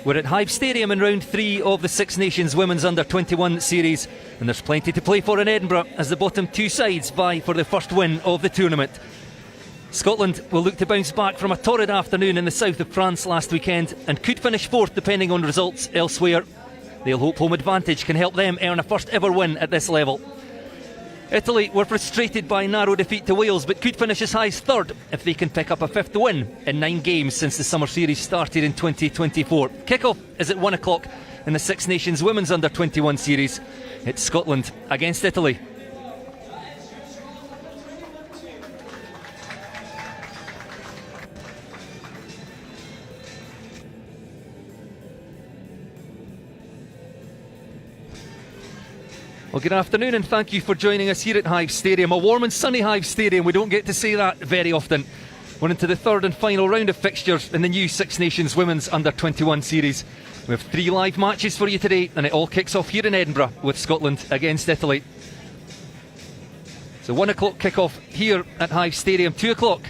We're at Hive Stadium in round 3 of the Six Nations Women's Under-21 series, and there's plenty to play for in Edinburgh as the bottom two sides vie for the first win of the tournament. Scotland will look to bounce back from a torrid afternoon in the south of France last weekend and could finish fourth depending on results elsewhere. They'll hope home advantage can help them earn a first ever win at this level. Italy were frustrated by a narrow defeat to Wales but could finish as high as third if they can pick up a fifth win in 9 games since the summer series started in 2024. Kick-off is at 1 o'clock in the Six Nations Women's Under-21 series. It's Scotland against Italy. Well, good afternoon and thank you for joining us here at Hive Stadium. A warm and sunny Hive Stadium, we don't get to say that very often. We're into the third and final round of fixtures in the new Six Nations Women's Under-21 series. We have 3 live matches for you today and it all kicks off here in Edinburgh with Scotland against Italy. So 1 o'clock kick-off here at Hive Stadium. 2 o'clock,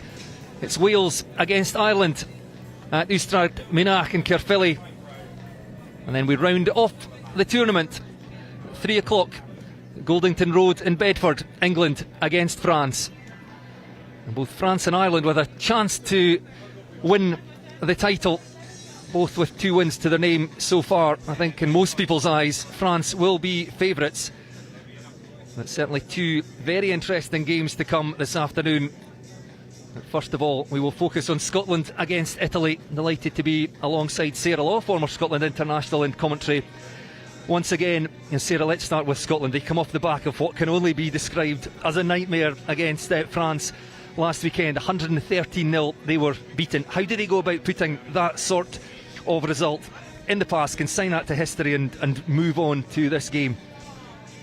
it's Wales against Ireland at Ystrad Mynach in Caerphilly. And then we round off the tournament. 3 o'clock, Goldington Road in Bedford, England against France. And both France and Ireland with a chance to win the title, both with 2 wins to their name so far. I think in most people's eyes France will be favourites. But certainly 2 very interesting games to come this afternoon. But first of all, we will focus on Scotland against Italy. Delighted to be alongside Sarah Law, former Scotland international, in commentary once again. And Sarah, let's start with Scotland. They come off the back of what can only be described as a nightmare against France last weekend. 113-0 they were beaten. How did they go about putting that sort of result in the past, consign that to history and move on to this game?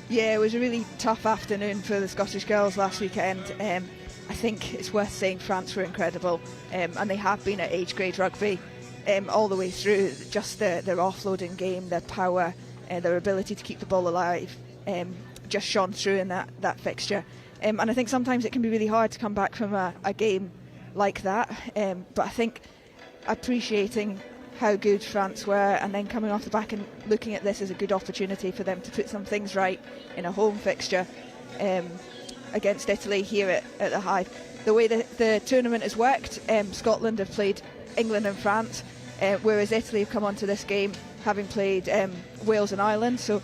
Yeah, it was a really tough afternoon for the Scottish girls last weekend. I think it's worth saying France were incredible, and they have been at age grade rugby all the way through. Just their offloading game, their power, their ability to keep the ball alive just shone through in that fixture. And I think sometimes it can be really hard to come back from a game like that. But I think appreciating how good France were and then coming off the back and looking at this as a good opportunity for them to put some things right in a home fixture against Italy here at the Hive. The way that the tournament has worked, Scotland have played England and France, whereas Italy have come onto this game having played Wales and Ireland. So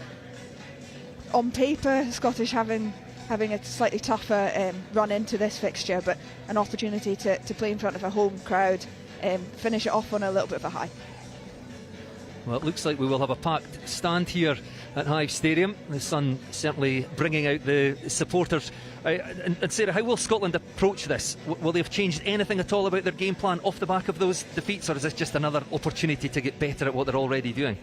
on paper, Scottish having a slightly tougher run into this fixture, but an opportunity to play in front of a home crowd, finish it off on a little bit of a high. Well, it looks like we will have a packed stand here at Hive Stadium. The sun certainly bringing out the supporters. And Sarah, how will Scotland approach this? Will they have changed anything at all about their game plan off the back of those defeats, or is this just another opportunity to get better at what they're already doing?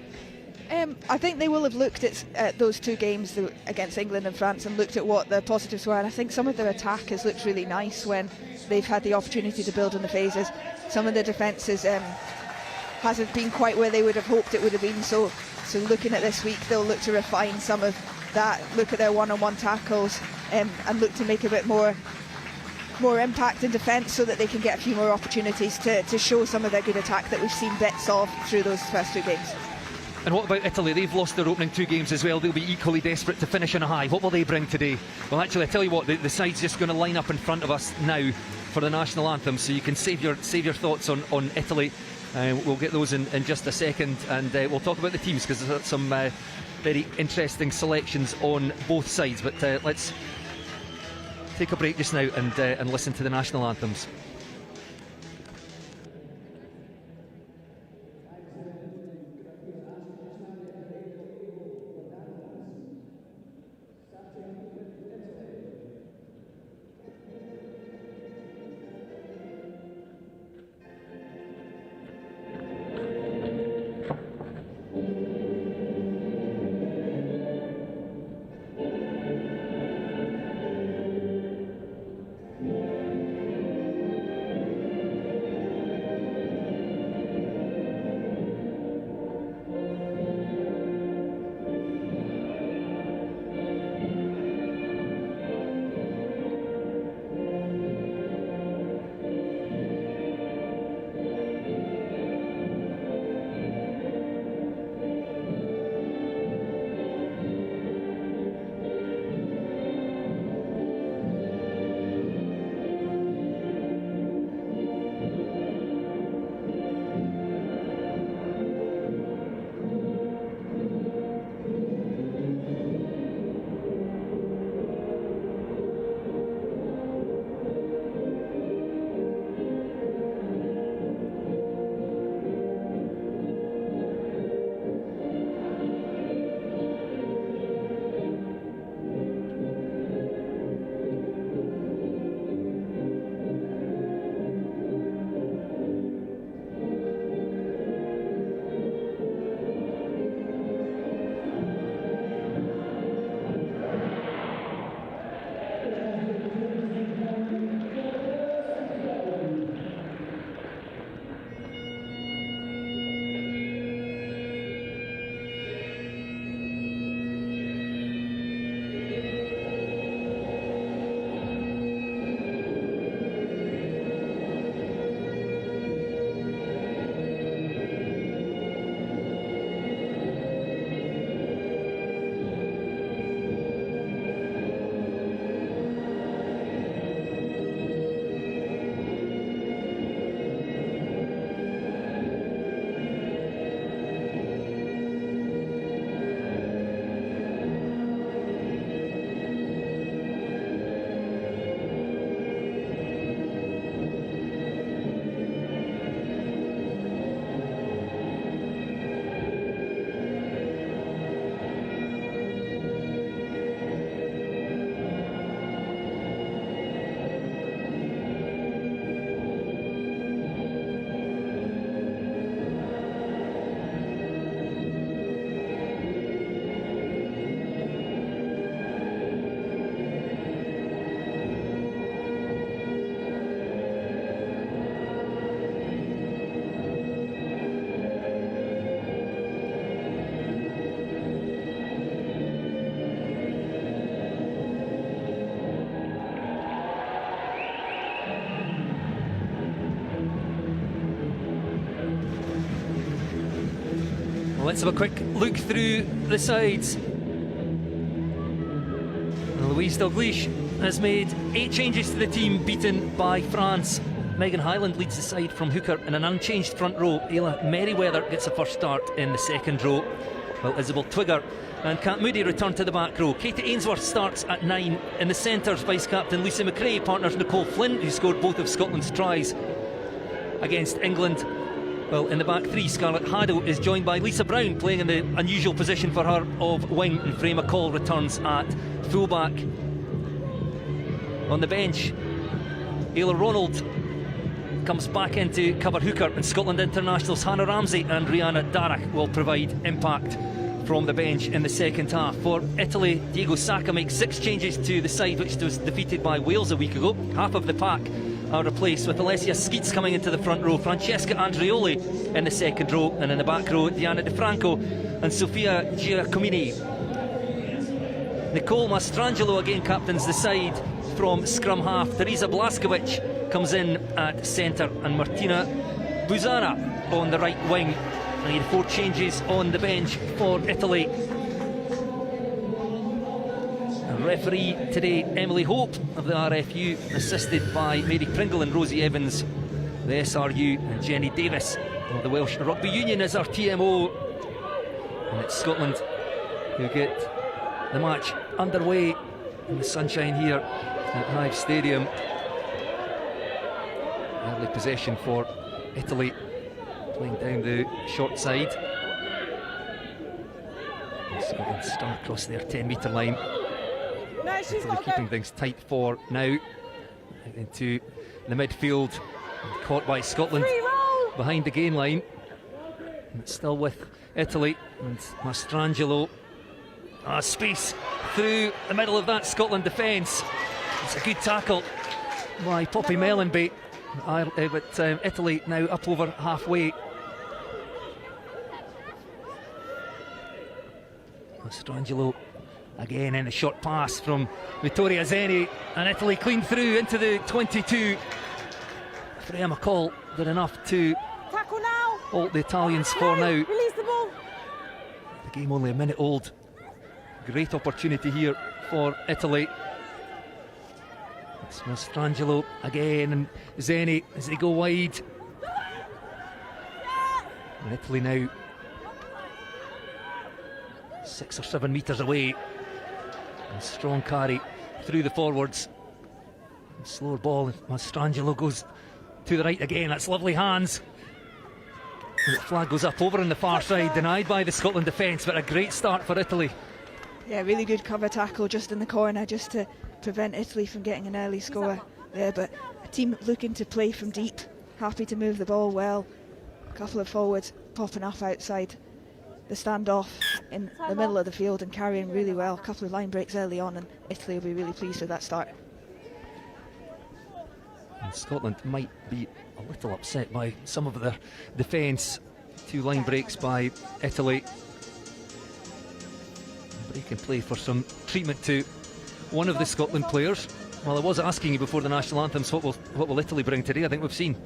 I think they will have looked at those 2 games against England and France and looked at what the positives were, and I think some of their attack has looked really nice when they've had the opportunity to build on the phases. Some of the defences hasn't been quite where they would have hoped it would have been, so looking at this week they'll look to refine some of that, look at their one-on-one tackles and look to make a bit more impact in defence so that they can get a few more opportunities to show some of their good attack that we've seen bits of through those first 2 games. And what about Italy? They've lost their opening 2 games as well. They'll be equally desperate to finish on a high. What will they bring today? Well, actually, I tell you what, the side's just going to line up in front of us now for the national anthem, so you can save your thoughts on Italy. We'll get those in just a second, and we'll talk about the teams because there's some very interesting selections on both sides. But let's take a break just now and listen to the national anthems. let's have a quick look through the sides. Louise Dalglish has made 8 changes to the team, beaten by France. Megan Hyland leads the side from hooker in an unchanged front row. Ayla Merriweather gets a first start in the second row, while Isabel Twigger and Kat Moody return to the back row. Katie Ainsworth starts at 9. In the centres, vice-captain Lisa McRae partners Nicole Flint, who scored both of Scotland's tries against England. Well, in the back 3, Scarlett Haddo is joined by Lisa Brown, playing in the unusual position for her of wing, and Freya McCall returns at fullback. On the bench, Ayla Ronald comes back in to cover hooker, and Scotland internationals Hannah Ramsey and Rihanna Darragh will provide impact from the bench in the second half. For Italy, Diego Sacca makes 6 changes to the side, which was defeated by Wales a week ago. Half of the pack are replaced, with Alessia Skeets coming into the front row, Francesca Andreoli in the second row, and in the back row, Diana DeFranco and Sofia Giacomini. Nicole Mastrangelo again captains the side from scrum half. Teresa Blaskovic comes in at centre, and Martina Buzana on the right wing. I need 4 changes on the bench for Italy. And referee today, Emily Hope of the RFU, assisted by Mary Pringle and Rosie Evans, the SRU, and Jenny Davis of the Welsh Rugby Union as our TMO. And it's Scotland who get the match underway in the sunshine here at Hive Stadium. Early possession for Italy, playing down the short side. Scotland start across their 10-metre line. Italy keeping things tight for now. Out into the midfield, caught by Scotland behind the gain line. And it's still with Italy, and Mastrangelo. Space through the middle of that Scotland defence. It's a good tackle by Poppy Mellenby. But Italy now up over halfway. Mastrangelo again in the short pass from Vittoria Zeni, and Italy clean through into the 22. Freya McCall did enough to halt the Italians for now. Release the ball. The game only a minute old. Great opportunity here for Italy. It's Mastrangelo again, and Zeni as they go wide. And Italy now 6 or 7 metres away. And strong carry through the forwards. And slower ball, Mastrangelo goes to the right again. That's lovely hands. And the flag goes up over on the far side, denied by the Scotland defence, but a great start for Italy. Yeah, really good cover tackle just in the corner, just to prevent Italy from getting an early score there. But a team looking to play from deep, happy to move the ball well. A couple of forwards popping up outside the standoff in the middle of the field and carrying really well. A couple of line breaks early on, and Italy will be really pleased with that start. And Scotland might be a little upset by some of their defence. 2 line breaks by Italy. Break and play for some treatment to one of the Scotland players. Well, I was asking you before the national anthems, what will Italy bring today? I think we've seen.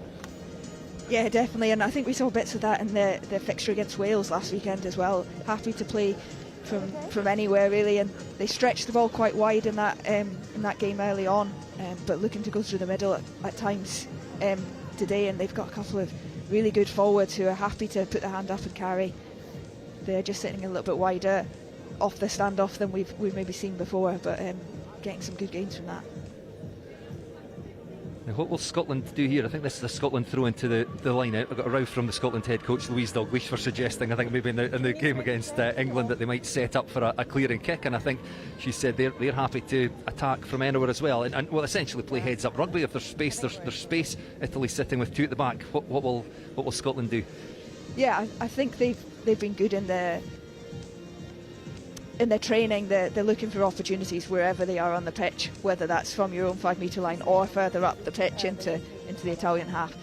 Yeah, definitely, and I think we saw bits of that in the fixture against Wales last weekend as well. Happy to play from anywhere really, and they stretched the ball quite wide in that game early on, but looking to go through the middle at times today. And they've got a couple of really good forwards who are happy to put their hand up and carry. They're just sitting a little bit wider off the standoff than we've maybe seen before, but getting some good gains from that. Now, what will Scotland do here? I think this is a Scotland throw into the line out. I got a row from the Scotland head coach Louise Dalglish for suggesting, I think maybe in the game against England, that they might set up for a clearing kick, and I think she said they're happy to attack from anywhere as well, and will essentially play heads up rugby. If there's space, there's space. Italy sitting with 2 at the back. What will Scotland do? Yeah, I think they've been good in their training. They're looking for opportunities wherever they are on the pitch, whether that's from your own 5 metre line or further up the pitch into the Italian half.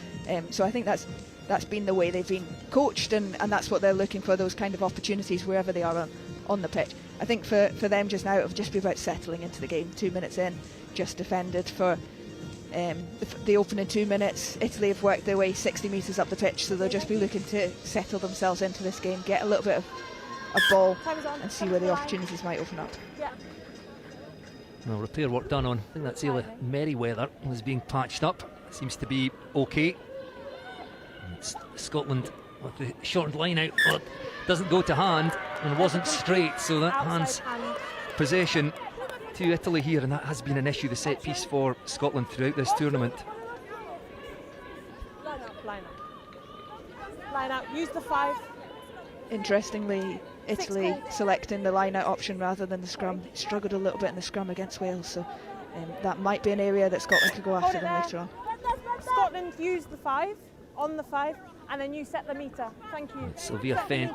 So I think that's been the way they've been coached, and that's what they're looking for, those kind of opportunities wherever they are on the pitch. I think for them just now, it'll just be about settling into the game. 2 minutes in, just defended for the opening 2 minutes. Italy have worked their way 60 metres up the pitch, so they'll just be looking to settle themselves into this game, get a little bit of a ball and see where the opportunities might open up. Well, repair work done on, I think that's Ayla Merriweather, was being patched up. Seems to be okay. It's Scotland with the shortened line out. Well, it doesn't go to hand and wasn't straight, so that hands possession to Italy here, and that has been an issue, the set piece for Scotland throughout this tournament. Line out, use the 5. Interestingly, Italy selecting the line-out option rather than the scrum. Struggled a little bit in the scrum against Wales, so that might be an area that Scotland could go after them later on. Scotland use the 5, on the 5, and then you set the metre. Thank you. Sylvia Fent,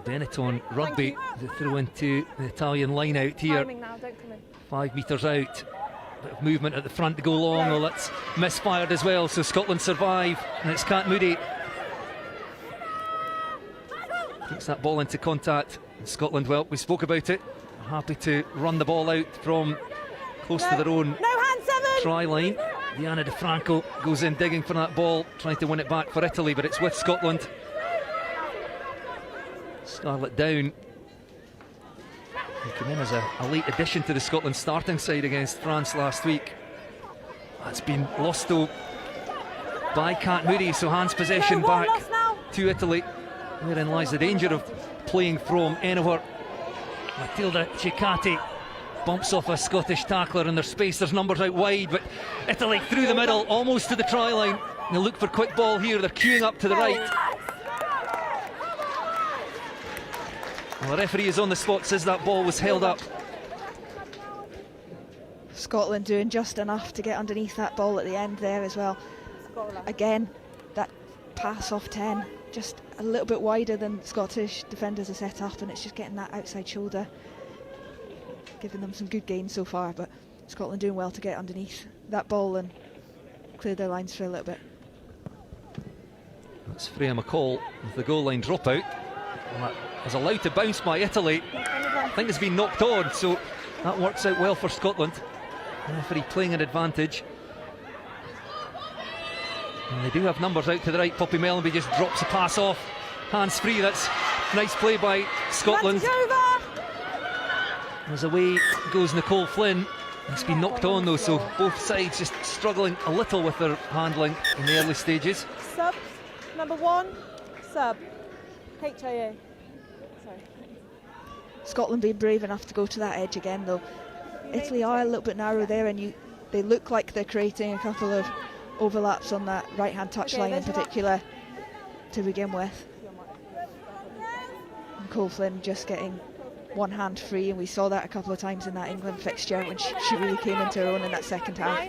Benetton rugby, the throw into the Italian line-out here. Now, don't come in. 5 metres out. Bit of movement at the front to go long, well, that's misfired as well, so Scotland survive, and it's Kat Moody. Takes that ball into contact. Scotland, well, we spoke about it, happy to run the ball out from close to their own try line. Diana Di Franco goes in digging for that ball, trying to win it back for Italy, but it's with Scotland. Scarlett Down, who came in as a late addition to the Scotland starting side against France last week. That's been lost though by Kat Moody, so hands possession back to Italy. Wherein lies the danger of playing from anywhere. Matilda Cicati bumps off a Scottish tackler in their space. There's numbers out wide, but Italy through the middle, almost to the try line. They look for quick ball here. They're queuing up to the right. Well, the referee is on the spot, says that ball was held up. Scotland doing just enough to get underneath that ball at the end there as well. Again, that pass off 10, just a little bit wider than Scottish defenders are set up, and it's just getting that outside shoulder, giving them some good gains so far, but Scotland doing well to get underneath that ball and clear their lines for a little bit. That's Freya McCall with the goal line dropout. And that was allowed to bounce by Italy. I think it's been knocked on, so that works out well for Scotland. The referee playing an advantage. And they do have numbers out to the right. Poppy Mellenby just drops a pass off. Hands free, that's nice play by Scotland. As away goes Nicole Flynn. It's been knocked on though, so both sides just struggling a little with their handling in the early stages. Sub, number 1, sub, HIA. Sorry. Scotland being brave enough to go to that edge again though. Italy are a little bit narrow there, and they look like they're creating a couple of overlaps on that right-hand touchline in particular to begin with. Nicole Flynn just getting one hand free, and we saw that a couple of times in that England fixture when she really came into her own in that second half,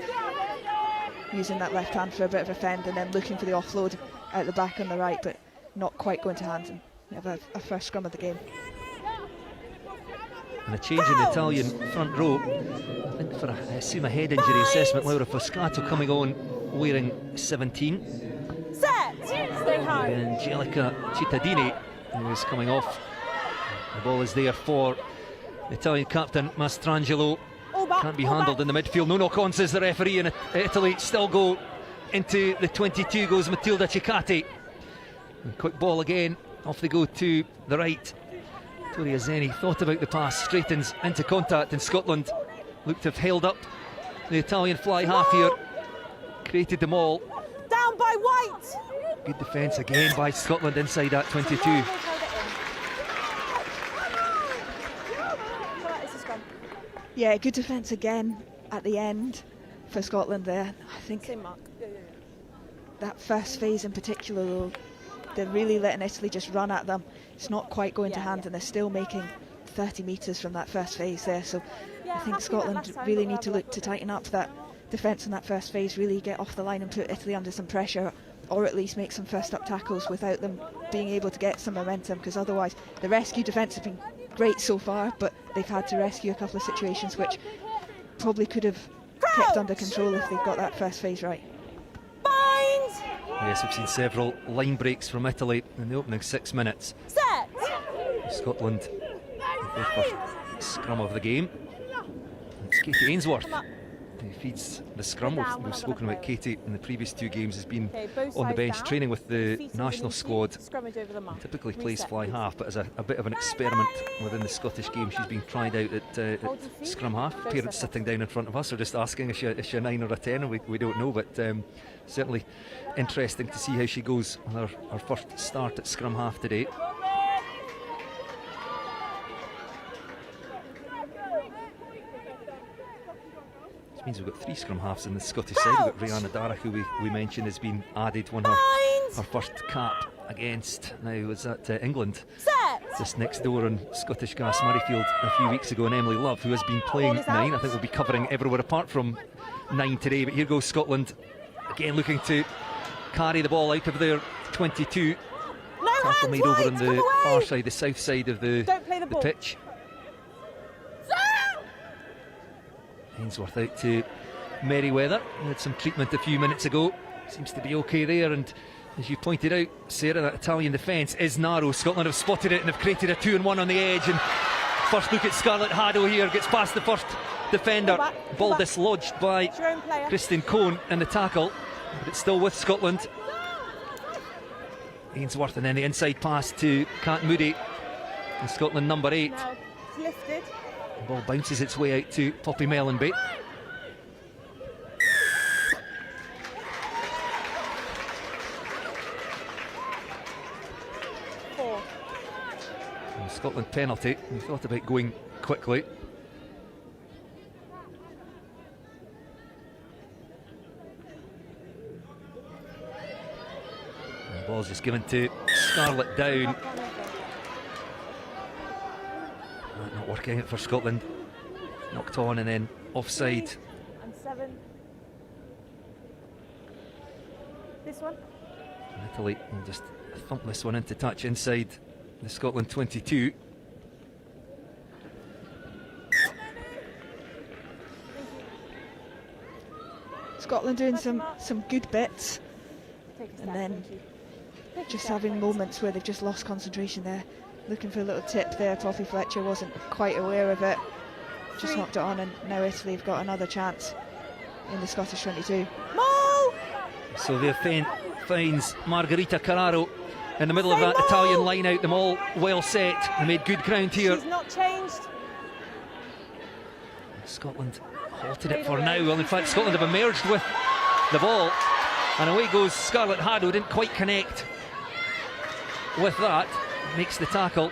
using that left hand for a bit of a fend and then looking for the offload out the back on the right, but not quite going to hands, and we have a first scrum of the game. And a change in the Italian front row, I think for I assume a head injury assessment. Laura Foscato coming on wearing 17. Set! Stay high. Angelica Cittadini, who is coming off. The ball is there for the Italian captain Mastrangelo. Can't be handled in the midfield. No knock-on, says the referee, and Italy still go into the 22. Goes Matilda Cicati. And quick ball again. Off they go to the right. Toria Zeni thought about the pass, straightens into contact, and Scotland looked to have held up the Italian fly half here. Created them all. Down by White. Good defence again by Scotland inside that 22. Yeah, good defence again at the end for Scotland there. I think that first phase in particular though, they're really letting Italy just run at them. It's not quite going to hand, and they're still making 30 metres from that first phase there, so I think Scotland really need to look to tighten up that defence in that first phase, really get off the line and put Italy under some pressure, or at least make some first up tackles without them being able to get some momentum, because otherwise the rescue defence has been great so far, but they've had to rescue a couple of situations which probably could have kept under control if they've got that first phase right. Yes, we've seen several line breaks from Italy in the opening 6 minutes. Set! Scotland, their first scrum of the game. It's Katie Ainsworth who feeds the scrum. We've spoken about Katie in the previous 2 games, has been on the bench training with the national squad. Typically plays fly half, but as a bit of an experiment within the Scottish game, she's been tried out at scrum half. Parents sitting down in front of us are just asking, is she a 9 or a 10? And we don't know, but certainly interesting to see how she goes on her first start at scrum half today. Which means we've got 3 scrum halves in the Scottish side. We've got Rihanna Darragh, who we mentioned has been added, won her first cap against, now was that England, just next door on Scottish Gas Murrayfield a few weeks ago, and Emily Love, who has been playing 9. I think we'll be covering everywhere apart from 9 today, but here goes Scotland again, looking to carry the ball out of their 22. Tackle made over on the far side, the south side of the pitch. Ainsworth out to Merriweather, who had some treatment a few minutes ago, seems to be okay there, and as you pointed out, Sarah, that Italian defence is narrow. Scotland have spotted it and have created a 2-on-1 on the edge, and first look at Scarlett Haddo here, gets past the first defender, ball dislodged by Kristen Cohn in the tackle, but it's still with Scotland. Ainsworth, and then the inside pass to Kat Moody, and Scotland number 8. Now it's lifted. The ball bounces its way out to Poppy Mellenby. And Scotland penalty. We thought about going quickly. And the ball's just given to Scarlett Down. Not working out for Scotland. Knocked on and then offside. And 7. This one. And Italy will just thump this one into touch inside the Scotland 22. Scotland doing some good bits, and then just having moments where they've just lost concentration there. Looking for a little tip there. Poppy Fletcher wasn't quite aware of it, just knocked it on, and now Italy have got another chance in the Scottish 22. Sylvia finds Margarita Carraro in the middle of that Italian line out. Them all well set. They made good ground here. She's not changed. Scotland halted it for now. Well, in fact, Scotland have emerged with the ball, and away goes Scarlett Haddo. Didn't quite connect with that. Makes the tackle.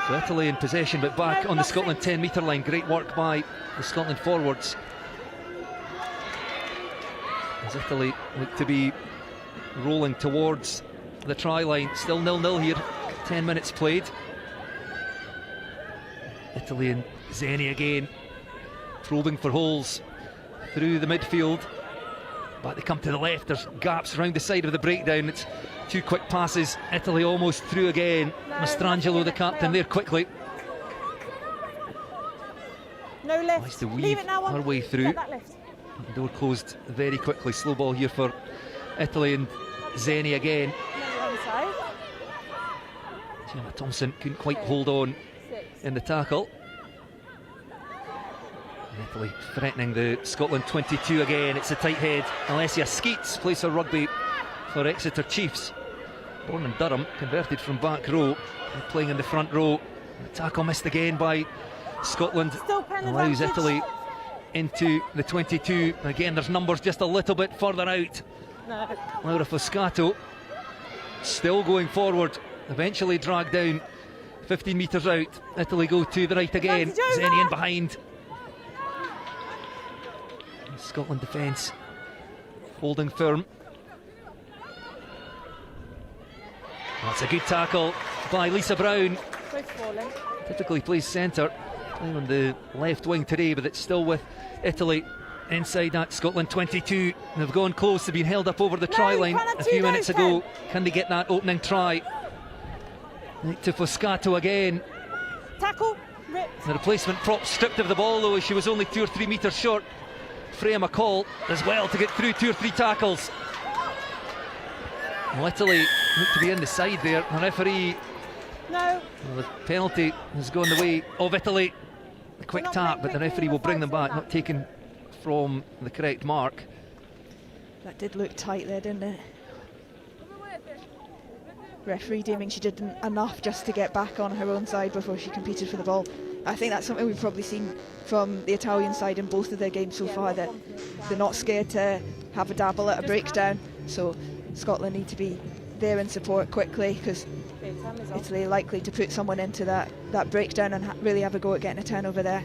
So Italy in possession, but back on the Scotland 10-metre line. Great work by the Scotland forwards, as Italy look to be rolling towards the try line. Still 0-0 here, 10 minutes played. Italy and Zeni again probing for holes through the midfield, but they come to the left. There's gaps around the side of the breakdown. It's 2 quick passes. Italy almost through again. Mastrangelo, the captain, there quickly. No lift. Nice to weave her way through. The door closed very quickly. Slow ball here for Italy, and Zeni again. Gemma Thompson couldn't quite hold on in the tackle. And Italy threatening the Scotland 22 again. It's a tight head. Alessia Skeets plays her rugby for Exeter Chiefs. Born in Durham, converted from back row, and playing in the front row. The tackle missed again by Scotland. Allows Italy into the 22. Again, there's numbers just a little bit further out. Laura Foscato still going forward, eventually dragged down 15 metres out. Italy go to the right again. Zeni in behind. Scotland defence holding firm. That's a good tackle by Lisa Brown. Typically plays centre, playing on the left wing today, but it's still with Italy inside that Scotland 22. They've gone close. They've been held up over the try line a few minutes ago. Can they get that opening try? To Foscato again. Tackle. The replacement prop stripped of the ball, though, as she was only 2 or 3 metres short. Freya McCall as well to get through 2 or 3 tackles. Well, Italy look to be in the side there. The referee. No. Well, the penalty has gone the way of Italy. the quick tap, but the referee will bring them back, not taken from the correct mark. That did look tight there, didn't it? Referee deeming she did enough just to get back on her own side before she competed for the ball. I think that's something we've probably seen from the Italian side in both of their games so far, that they're not scared to have a dabble at a breakdown. So Scotland need to be there in support quickly, because Italy are likely to put someone into that breakdown and really have a go at getting a turnover there.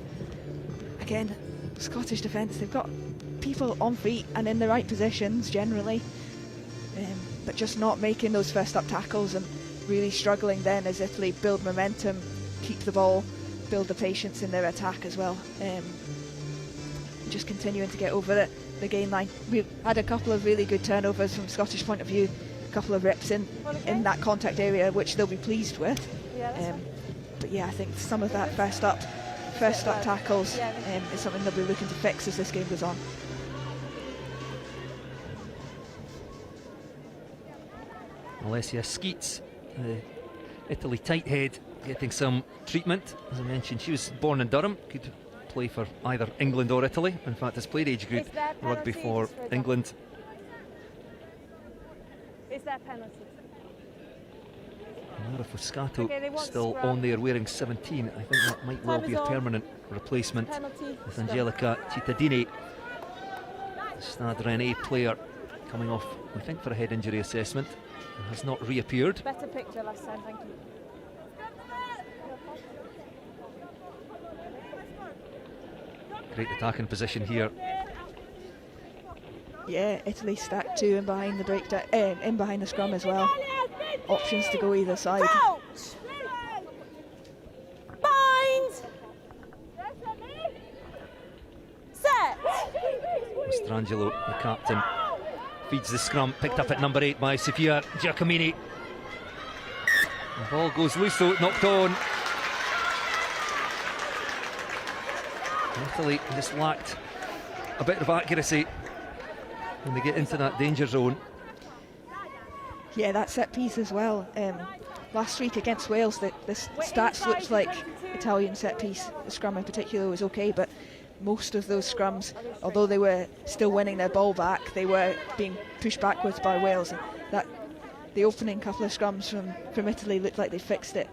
Again, Scottish defence, they've got people on feet and in the right positions generally, but just not making those first up tackles, and really struggling then as Italy build momentum, keep the ball, build the patience in their attack as well. Just continuing to get over the gain line. We've had a couple of really good turnovers from Scottish point of view, a couple of reps in that contact area, which they'll be pleased with. But yeah, I think some of that first up tackles is something they'll be looking to fix as this game goes on. Alessia Skeets, the Italy tight head, getting some treatment. As I mentioned, she was born in Durham, could play for either England or Italy. In fact, has played age group rugby for England. Is there a penalty? Laura Fuscato still on there wearing 17. I think that might well be a permanent replacement with Angelica Cittadini, the Stade Rennais player, coming off, I think, for a head injury assessment, and has not reappeared. Better picture last time, thank you. Great attacking position here. Yeah, Italy stacked two in behind the breakdown, in behind the scrum as well. Options to go either side. Out! Bind! Set! Strangelo, the captain, feeds the scrum, picked up at number 8 by Sofia Giacomini. The ball goes loose though, knocked on. Italy just lacked a bit of accuracy when they get into that danger zone. Yeah, that set piece as well. Last week against Wales, the stats looked like Italian set piece. The scrum in particular was okay, but most of those scrums, although they were still winning their ball back, they were being pushed backwards by Wales. And the opening couple of scrums from Italy looked like they fixed it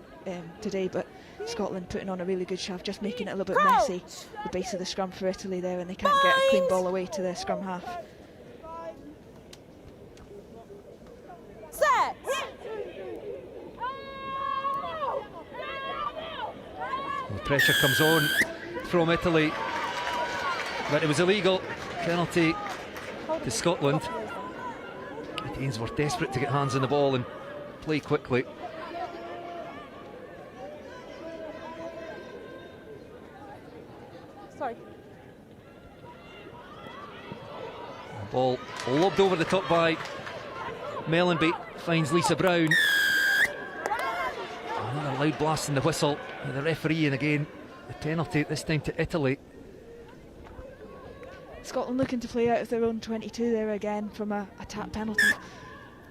today, but Scotland putting on a really good shove, just making it a little bit messy, the base of the scrum for Italy there, and they can't get a clean ball away to their scrum half. Set! The pressure comes on from Italy, but it was illegal. Penalty to Scotland. The Danes were desperate to get hands on the ball and play quickly. Sorry. The ball lobbed over the top by Mellenby, finds Lisa Brown. Another loud blast in the whistle by the referee, and again the penalty, this time to Italy. Scotland looking to play out of their own 22 there again from a tap penalty.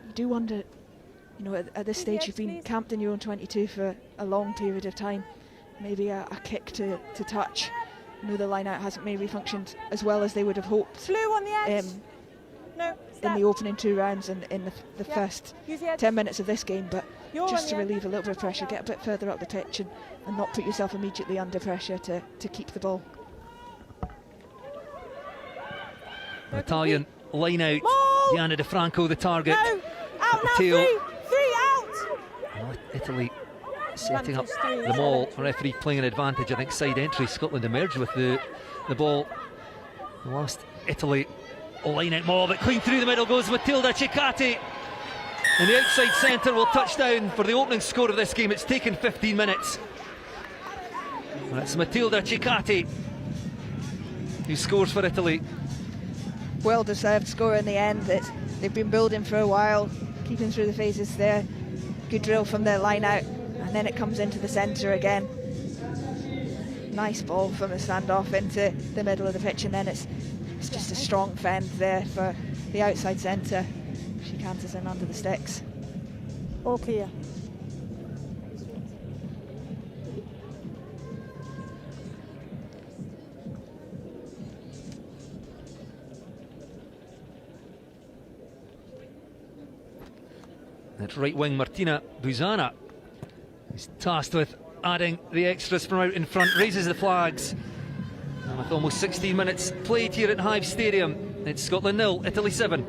You do wonder, you know, at this stage you've been camped in your own 22 for a long period of time. Maybe a kick to touch. I know the line out hasn't maybe functioned as well as they would have hoped. Blue on the edge. In the opening 2 rounds and in the first 10 minutes of this game, but just to relieve a little bit of pressure, get a bit further up the pitch and not put yourself immediately under pressure to keep the ball. Italian line out. Diana De Franco the target. No, out now, tail. three out. Well, Italy setting up the maul. Referee playing an advantage. I think side entry. Scotland emerged with the ball. The last Italy line out maul, but clean through the middle goes Matilda Cicati. And the outside centre will touch down for the opening score of this game. It's taken 15 minutes. And it's Matilda Cicati who scores for Italy. Well deserved score in the end. They've been building for a while, keeping through the phases there. Good drill from their line out, and then it comes into the centre again. Nice ball from a standoff into the middle of the pitch, and then it's just a strong fend there for the outside centre. She canters in under the sticks. All clear. At right wing, Martina Buzana is tasked with adding the extras from out in front, raises the flags. And with almost 16 minutes played here at Hive Stadium, it's Scotland 0, Italy 7.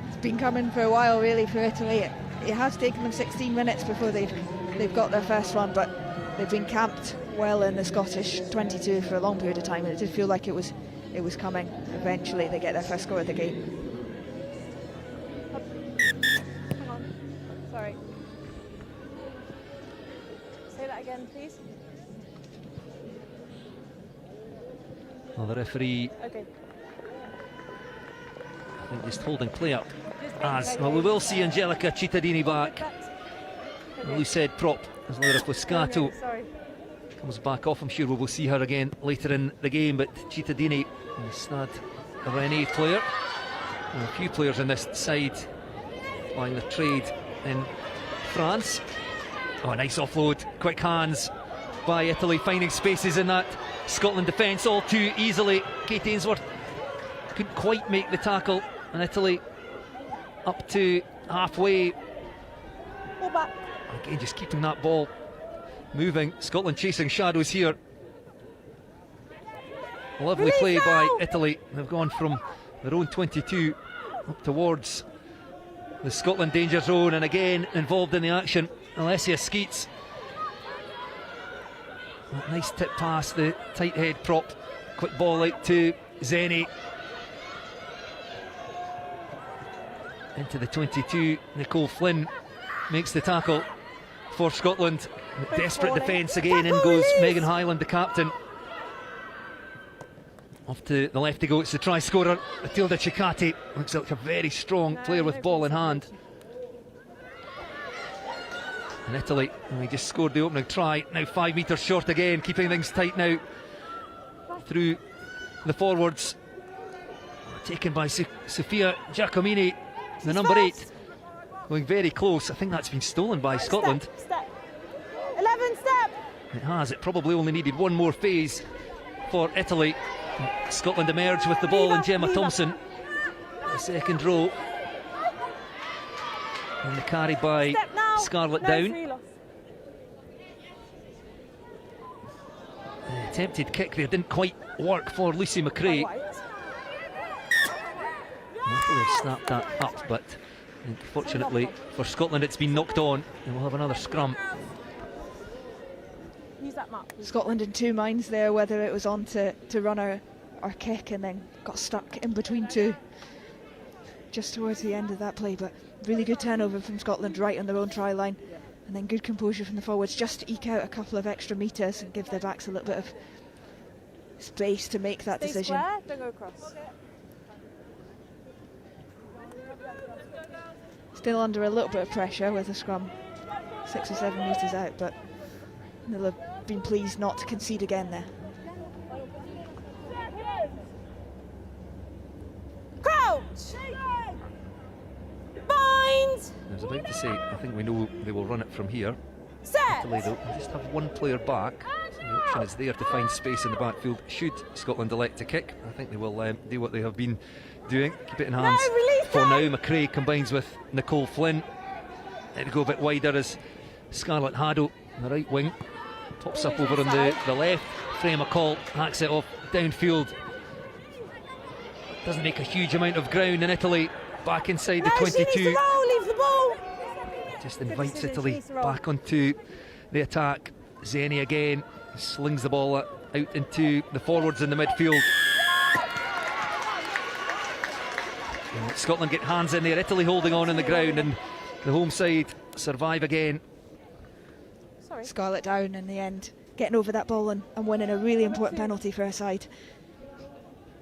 It's been coming for a while, really, for Italy. It has taken them 16 minutes before they've got their first one, but they've been camped well in the Scottish 22 for a long period of time, and it did feel like it was coming. Eventually they get their first score of the game. Hang on. Sorry. Say that again, please. Well, the referee, Okay. I think, just holding play up. Well, we will see Angelica Cittadini back. The loose head prop as Laura Foscato comes back off. I'm sure we will see her again later in the game, but Cittadini, the Stade Rennais player, and a few players on this side plying the trade in France. Oh, a nice offload, quick hands by Italy, finding spaces in that Scotland defence all too easily. Kate Ainsworth couldn't quite make the tackle, and Italy up to halfway. Go back. Again, just keeping that ball moving. Scotland chasing shadows here. Lovely play by Italy. They've gone from their own 22 up towards the Scotland danger zone, and again involved in the action, Alessia Skeets. That nice tip pass, the tight head prop. Quick ball out to Zeni. Into the 22, Nicole Flynn makes the tackle for Scotland. Desperate defence again, in goes Megan Hyland, the captain. Off to the left to go, it's the try scorer, Matilda Ciccati. Looks like a very strong player with ball in hand. And Italy, they just scored the opening try, now 5 metres short again, keeping things tight now through the forwards. Taken by Sofia Giacomini, the number 8, going very close. I think that's been stolen by Scotland. Step. 11 step. It has. It probably only needed one more phase for Italy. Scotland emerge with the ball, and Gemma Thompson, the second row, and the carry by Scarlett Down. The attempted kick there didn't quite work for Lucy McRae. Italy have snapped that up, but unfortunately for Scotland it's been knocked on, and we'll have another scrum. Use that map. Scotland in two minds there, whether it was on to run or kick, and then got stuck in between two just towards the end of that play. But really good turnover from Scotland right on their own try line, and then good composure from the forwards just to eke out a couple of extra metres and give their backs a little bit of space to make that decision. Square, don't go across. Still under a little bit of pressure with the scrum 6 or 7 metres out, but they'll have been pleased not to concede again there. Crouch! Bind! I was about to say, I think we know they will run it from here. Set! Italy, they'll just have one player back. So the option is there to find space in the backfield should Scotland elect to kick. I think they will do what they have been doing, keep it in hands for now. McRae combines with Nicole Flynn. It'll go a bit wider as Scarlett Haddo on the right wing pops up over on the left. Freya McCall hacks it off downfield. Doesn't make a huge amount of ground, in Italy back inside the 22. Leave the ball. Just invites Italy back onto the attack. Zeni again slings the ball out into the forwards in the midfield. And Scotland get hands in there, Italy holding on the ground, and the home side survive again. Scarlett Down in the end, getting over that ball and winning a really important penalty for her side.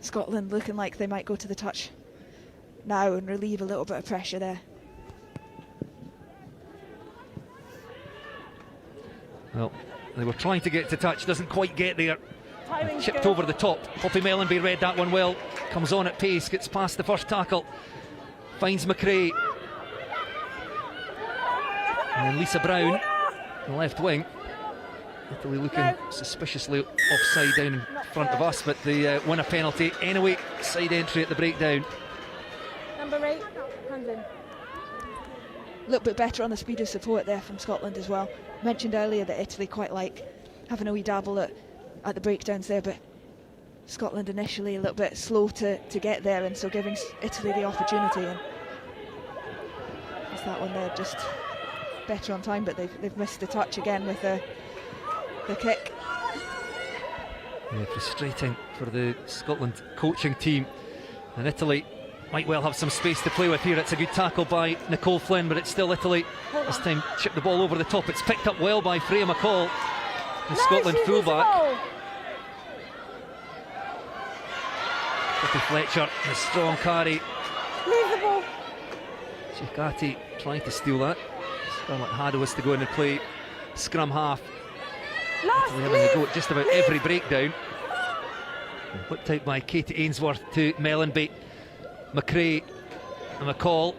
Scotland looking like they might go to the touch now and relieve a little bit of pressure there. Well, they were trying to get to touch, doesn't quite get there. Chipped Good. over the top. Poppy Mellenby read that one well. Comes on at pace, gets past the first tackle, finds McRae. And then Lisa Brown, the left wing. Italy looking suspiciously offside down in front of us, but they win a penalty anyway. Side entry at the breakdown. Number 8, Hands in. A little bit better on the speed of support there from Scotland as well. Mentioned earlier that Italy quite like having a wee dabble at the breakdowns there, but Scotland initially a little bit slow to get there, and so giving Italy the opportunity. And that one there just better on time, but they've missed the touch again with the kick. Yeah, frustrating for the Scotland coaching team, and Italy might well have some space to play with here. It's a good tackle by Nicole Flynn, but it's still Italy. This time chip the ball over the top. It's picked up well by Freya McCall, the Scotland fullback. Poppy Fletcher, a strong carry. Leave the ball. Chikati trying to steal that. Scarlett Haddo was to go in and play scrum half. Italy having a go at just about every breakdown. Whipped out by Katie Ainsworth to Mellenby. McRae and McCall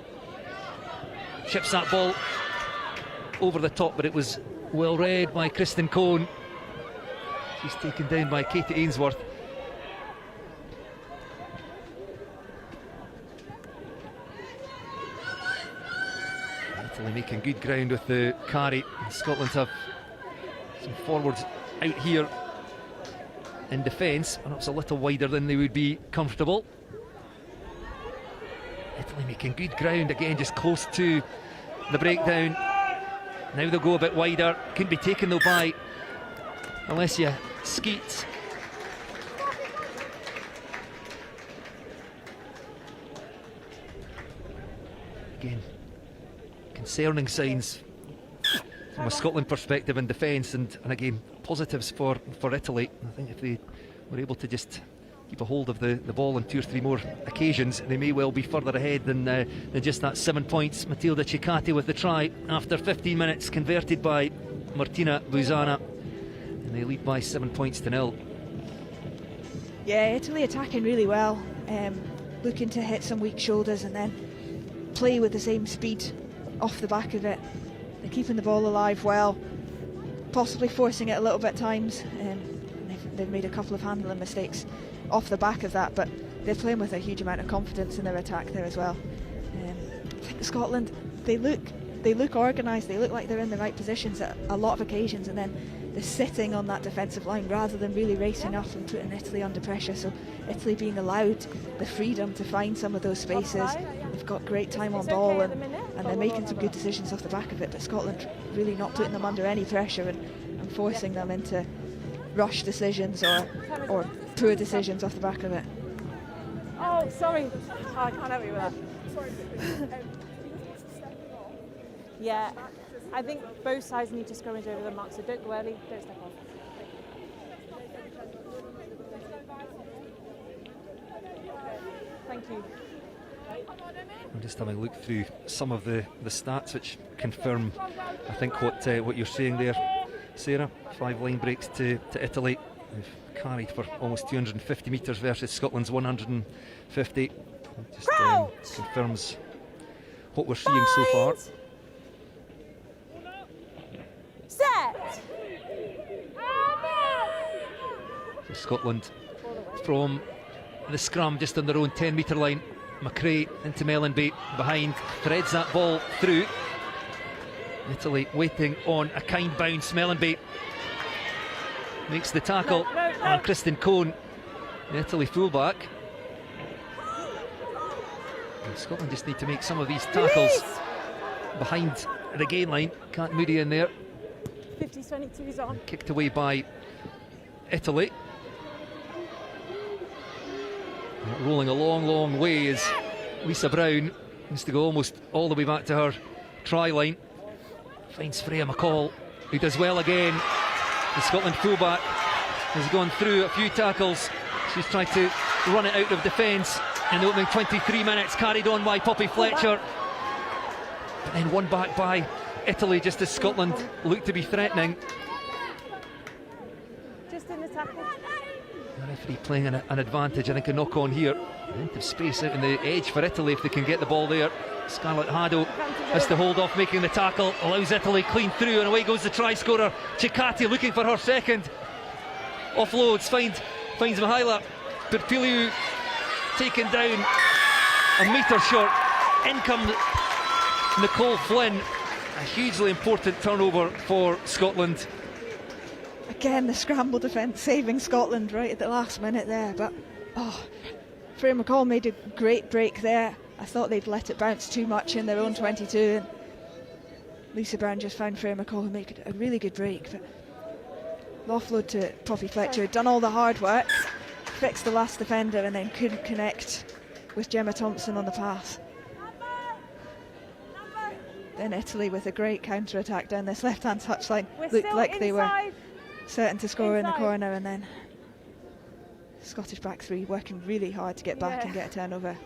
chips that ball over the top, but it was well read by Kristen Cohn. She's taken down by Katie Ainsworth. Italy making good ground with the carry. Scotland have some forwards out here in defence, and it's a little wider than they would be comfortable. Italy making good ground again, just close to the breakdown. Now they'll go a bit wider. Couldn't be taken though by Alessia Skeets. Again, concerning signs from a Scotland perspective in defence, and again positives for Italy. I think if they were able to just keep a hold of the ball on 2 or 3 more occasions, they may well be further ahead than just that 7 points. Matilda Chikati with the try after 15 minutes, converted by Martina Buzana, and they lead by 7 points to 0. Yeah, Italy attacking really well, looking to hit some weak shoulders and then play with the same speed off the back of it. They're keeping the ball alive well, possibly forcing it a little bit at times. They've made a couple of handling mistakes off the back of that, but they're playing with a huge amount of confidence in their attack there as well. I think Scotland, they look organised, they look like they're in the right positions at a lot of occasions, and then they're sitting on that defensive line rather than really racing up and putting Italy under pressure. So Italy being allowed the freedom to find some of those spaces. They've got great time on ball, and they're making some good decisions off the back of it, but Scotland really not putting them under any pressure and forcing them into rush decisions or poor decisions off the back of it. Oh, sorry. Oh, I can't help you with that. Yeah, I think both sides need to scrummage over the mark, so don't go early, don't step off. Thank you. I'm just having a look through some of the stats which confirm, I think, what you're saying there, Sarah. 5 line breaks to Italy. They've carried for almost 250 metres versus Scotland's 150. Just confirms what we're seeing so far. Set! So Scotland from the scrum just on their own 10 metre line. McRae into Mellenby behind, threads that ball through. Italy waiting on a kind bounce. Mellenby makes the tackle on Kristen Cohn, the Italy fullback. And Scotland just need to make some of these tackles behind the gain line. Kat Moody in there. 50-22's on. Kicked away by Italy. Rolling a long way is Lisa Brown. Needs to go almost all the way back to her try line. Finds Freya McCall, who does well again. The Scotland fullback has gone through a few tackles. She's tried to run it out of defence in the opening 23 minutes, carried on by Poppy Fletcher. But then won back by Italy just as Scotland looked to be threatening. Just in the tackle. The referee playing an advantage, I think a knock on here. Plenty of space out in the edge for Italy if they can get the ball there. Scarlett Haddo has to hold off making the tackle, allows Italy clean through, and away goes the try scorer. Chikati looking for her second. Offloads, finds Mihaela Perpiliu, taken down a metre short. in comes Nicole Flynn. A hugely important turnover for Scotland. Again, the scramble defence saving Scotland right at the last minute there, but Freya McCall made a great break there. I thought they'd let it bounce too much in their own 22, and Lisa Brown just found Freya McCall who made a really good break. But offload to Poppy Fletcher, who'd done all the hard work, fixed the last defender, and then couldn't connect with Gemma Thompson on the pass. Then Italy with a great counter-attack down this left-hand touchline. Looked like they were certain to score in the corner, and then Scottish back three working really hard to get back and get a turnover.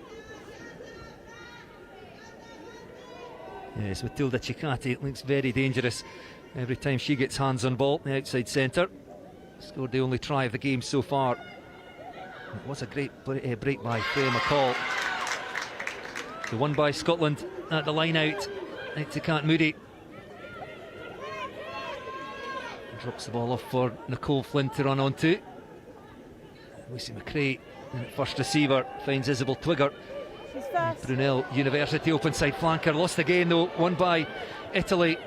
Yes, Matilda Ciccati looks very dangerous every time she gets hands on ball, the outside centre. Scored the only try of the game so far. It was a great break by Freya McCall. So won by Scotland at the line out to Kat Moody. Drops the ball off for Nicole Flynn to run onto. Lucy McRae, first receiver, finds Isabel Twigger. Brunel University open side flanker, lost again though, won by Italy.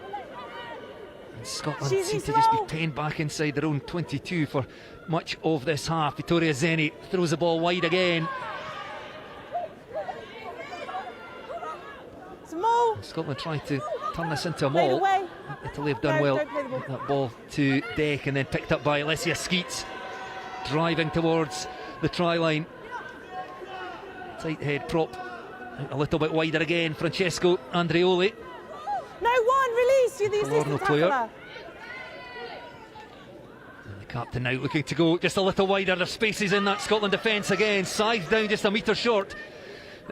And Scotland seem to just be penned back inside their own 22 for much of this half. Vittoria Zeni throws the ball wide again. Scotland trying to turn this into a maul. Italy have done well. That ball to Deck and then picked up by Alessia Skeets, driving towards the try line. Tight head prop a little bit wider again. Francesco Andreoli. No one, release. You're the assistant tackler. And the captain now looking to go just a little wider. There's spaces in that Scotland defence again. Scythe down just a metre short.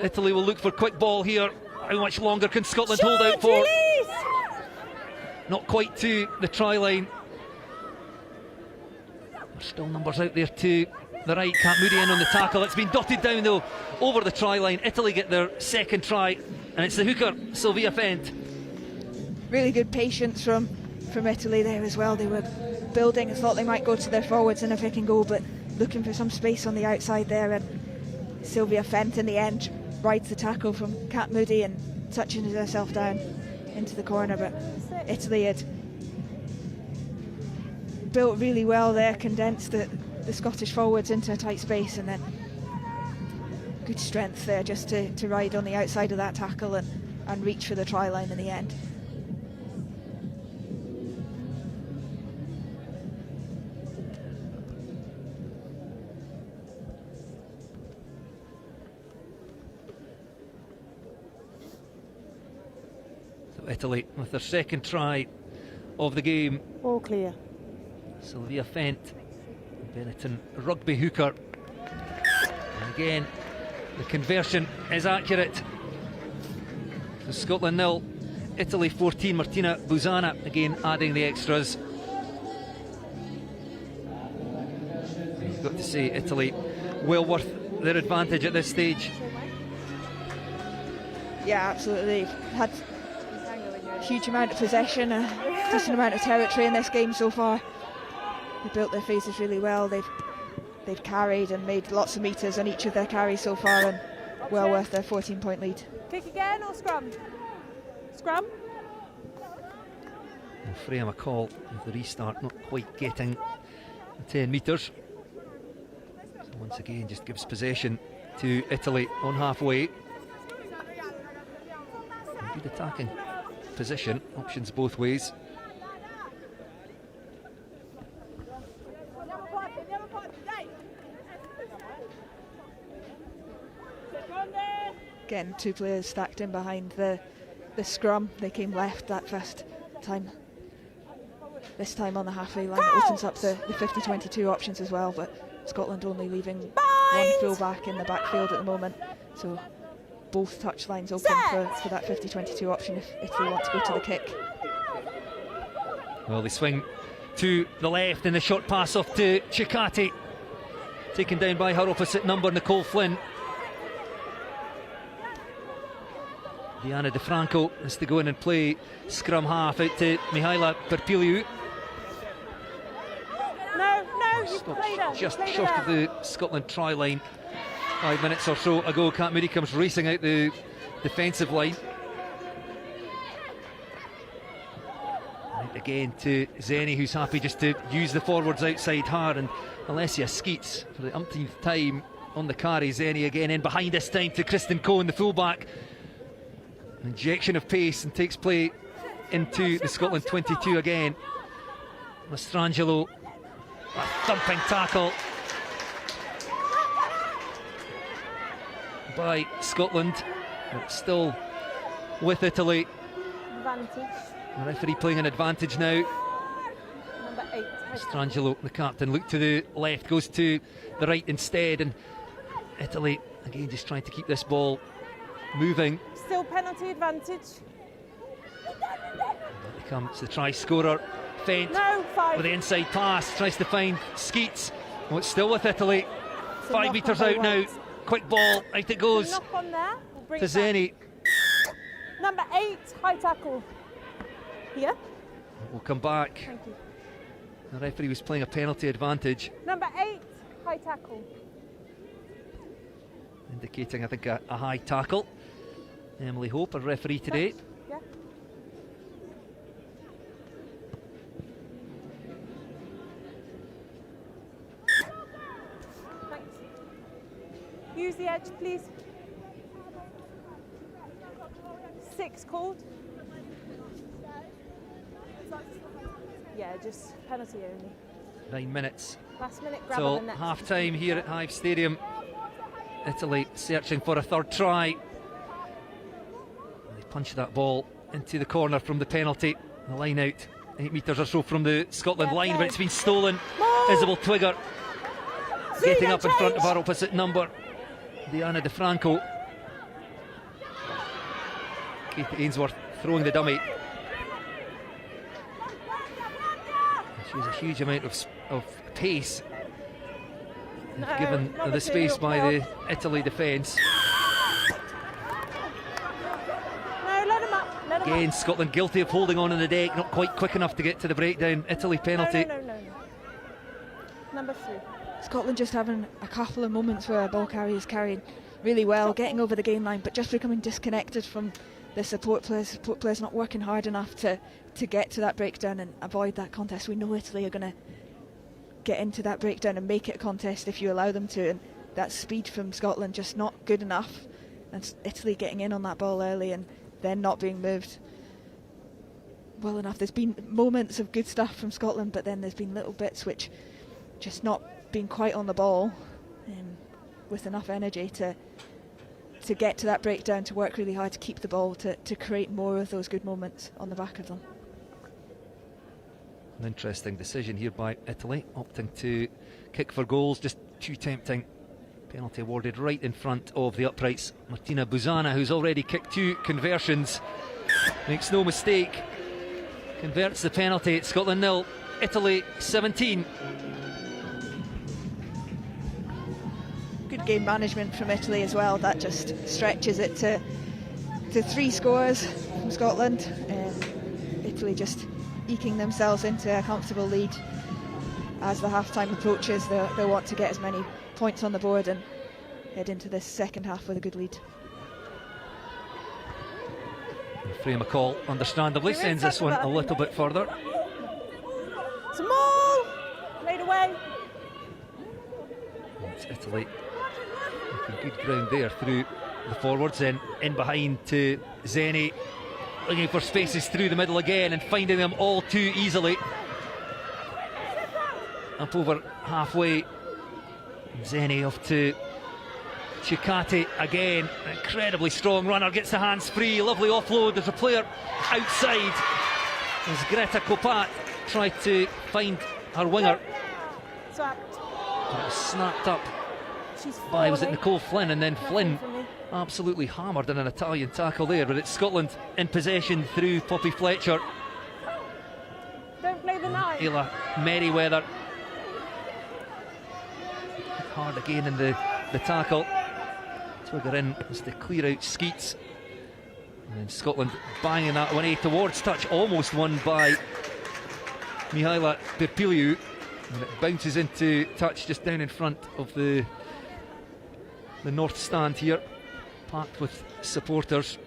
Italy will look for quick ball here. How much longer can Scotland hold out for? Release. Not quite to the try line. There's still numbers out there to the right. Kat Moody in on the tackle. It's been dotted down though over the try line. Italy get their second try, and it's the hooker Sylvia Fent. Really good patience from Italy there as well. They were building. I thought they might go to their forwards in a pick and go, but looking for some space on the outside there, and Sylvia Fent in the end rides the tackle from Kat Moody and touching herself down into the corner. But Italy had built really well there, condensed the Scottish forwards into a tight space, and then good strength there just to ride on the outside of that tackle and reach for the try line in the end. Italy with their second try of the game. All clear. Sylvia Fent, Benetton rugby hooker. And again, the conversion is accurate. So Scotland 0, Italy 14. Martina Buzana again adding the extras. You've got to say, Italy well worth their advantage at this stage. Yeah, absolutely. Had a huge amount of possession, a decent amount of territory in this game so far. They built their phases really well. They've carried and made lots of metres on each of their carries so far, and well worth their 14-point lead. Kick again or scrum? Scrum. And Freya McCall with the restart not quite getting 10 metres. So once again just gives possession to Italy on halfway. Good attacking position, options both ways. Again, two players stacked in behind the scrum. They came left that first time. This time on the halfway line, it opens up the 50-22 options as well, but Scotland only leaving one full back in the backfield at the moment, so both touch lines open for that 50-22 option if they want to go to the kick. Well, they swing to the left and the short pass off to Ciccati, taken down by her opposite number, Nicole Flynn. Diana DeFranco has to go in and play scrum half out to Mihaela Perpiliu. No, just short of the Scotland try line. 5 minutes or so ago, Kat Moody comes racing out the defensive line. Right again to Zenny, who's happy just to use the forwards outside hard, and Alessia Skeets for the umpteenth time on the carry. Zenny again in behind this time to Kristen Cohen, the fullback. An injection of pace and takes play into the Scotland 22 again. Mastrangelo, a thumping tackle by Scotland, but still with Italy. Advantage. The referee playing an advantage now. Number 8. Mastrangelo, the captain, looked to the left, goes to the right instead, and Italy again just trying to keep this ball moving. Still penalty advantage. Here comes the try scorer. Feint No, 5. with the inside pass, tries to find Skeets. Oh, it's still with Italy. 5 metres out now. Quick ball, out it goes Knock on there. We'll bring to it back. Zenny. Number 8, high tackle. Here. We'll come back. Thank you. The referee was playing a penalty advantage, Number 8, high tackle. indicating, I think, a high tackle. Emily Hope, a referee today. Yeah. Thanks. Use the edge, please. 6 called. Yeah, just penalty only. 9 minutes Last minute grab till on the next. half time here at Hive Stadium. Italy searching for a third try. They punch that ball into the corner from the penalty. The line out 8 metres or so from the Scotland line, but it's been stolen. Isabel Twigger getting up in front of our opposite number, Diana DeFranco. Katie Ainsworth throwing the dummy. She has a huge amount of pace, given the space by the Italy defence. No, let him up. Let him Again, up. Scotland guilty of holding on in the deck, not quite quick enough to get to the breakdown. Italy penalty. No. Number 3. Scotland just having a couple of moments where ball carriers carrying really well, getting over the gain line, but just becoming disconnected from the support players. Support players not working hard enough to get to that breakdown and avoid that contest. We know Italy are going to get into that breakdown and make it a contest if you allow them to, and that speed from Scotland just not good enough, and Italy getting in on that ball early and then not being moved well enough. There's been moments of good stuff from Scotland, but then there's been little bits which just not being quite on the ball with enough energy to get to that breakdown, to work really hard to keep the ball, to create more of those good moments on the back of them. An interesting decision here by Italy, opting to kick for goals, just too tempting. Penalty awarded right in front of the uprights. Martina Buzana, who's already kicked 2 conversions, makes no mistake, converts the penalty. Scotland 0, Italy 17. Good game management from Italy as well. That just stretches it to 3 scores from Scotland. Italy just eking themselves into a comfortable lead. As the half-time approaches, they'll want to get as many points on the board and head into this second half with a good lead. Freya McCall understandably sends this one a little bit further. Small! Laid away. It's Italy making good ground there through the forwards, then in behind to Zenny, looking for spaces through the middle again and finding them all too easily. Up over halfway, Zenny off to Chikati again, an incredibly strong runner, gets the hands free, lovely offload. There's a player outside as Greta Kopat tried to find her winger, Swapped. but it was snapped up She's by, was it falling. Nicole Flynn, and then Flynn for me. absolutely hammered in an Italian tackle there. But it's Scotland in possession through Poppy Fletcher. Don't play the 9. Ayla Merriweather hard again in the tackle. Twigger in as they clear out Skeets, and then Scotland banging that one towards touch, almost won by Mihaila Perpiliu, and it bounces into touch just down in front of the north stand here. packed with supporters.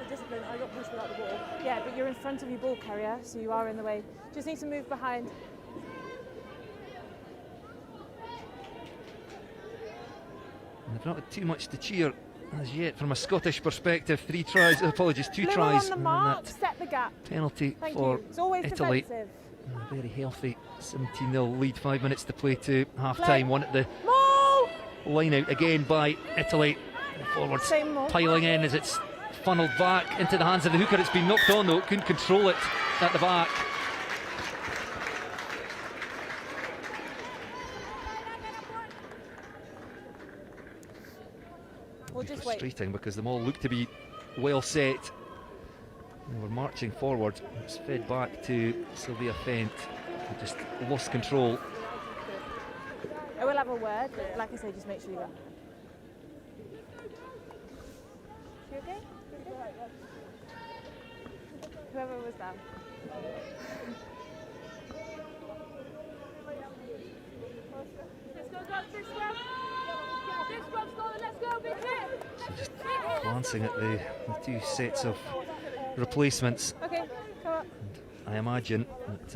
The discipline, I got pushed without the ball. Yeah, but you're in front of your ball carrier, so you are in the way. Just need to move behind. And they've not had too much to cheer as yet from a Scottish perspective. 3 tries, apologies, 2 tries. On the mark, set the gap. Penalty Thank for you. It's always Italy. defensive. A very healthy 17-0 lead, 5 minutes to play to half-time. One at the line out again by Italy. The forwards piling in as it's funneled back into the hands of the hooker. It's been knocked on though, couldn't control it at the back. We'll just frustrating because them all look to be well set. And we're marching forward. It's fed back to Sylvia Fent. They just lost control. I will have a word, but like I say, just make sure you go. You okay? Whoever was down. So just glancing at the 2 sets of replacements. Okay, come up. I imagine that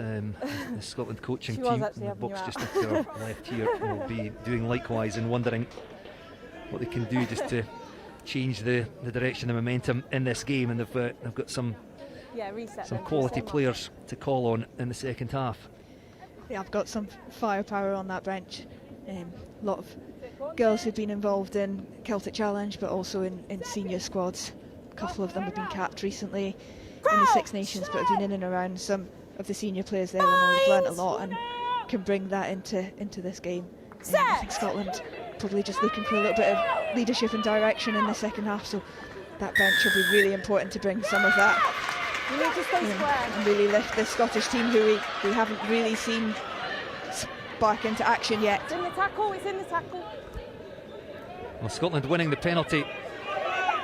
the Scotland coaching team in the box just up to our left here will be doing likewise and wondering what they can do just to change the direction and momentum in this game. And they've got some quality players to call on in the second half. Yeah, I've got some firepower on that bench. A lot of girls who've been involved in Celtic Challenge, but also in senior squads. A couple of them have been capped recently in the Six Nations, but have been in and around some of the senior players there, and have learnt a lot and can bring that into this game. I think Scotland probably just looking for a little bit of leadership and direction in the second half, so that bench will be really important to bring some of that and really lift the Scottish team, who we haven't really seen spark into action yet. It's in the tackle, it's in the tackle. Well, Scotland winning the penalty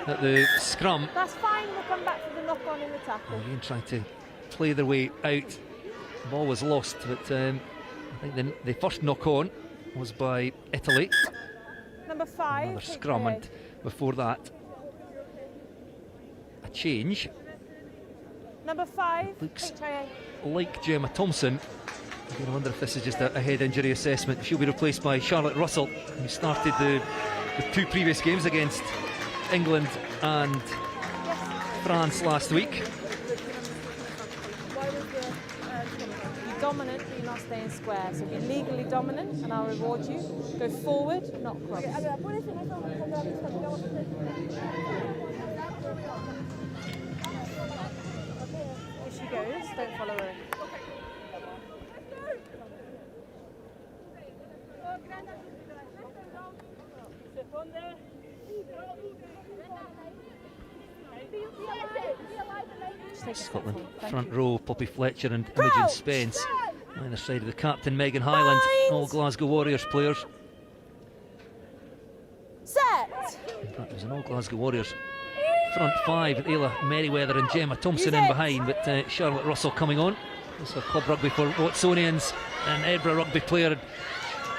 at the scrum. That's fine, we'll come back for the knock-on in the tackle. Again, trying to play their way out. The ball was lost, but I think the first knock-on was by Italy. Number 5. Another scrum, and before that, a change. Number 5. Looks like Gemma Thompson. I wonder if this is just a head injury assessment. She'll be replaced by Charlotte Russell, who started the 2 previous games against England and France last week. Be dominant, but you not staying square. So be legally dominant, and I'll reward you. Go forward, not cross. Here she goes. Don't follow her. Scotland front row, Poppy Fletcher and Imogen Spence. Either side of the captain, Megan Hyland, all Glasgow Warriors players. Set! In fact, it was an all Glasgow Warriors front 5 with Ayla Merriweather and Gemma Thompson in behind, but Charlotte Russell coming on. Also club rugby for Watsonians, and Edinburgh rugby player.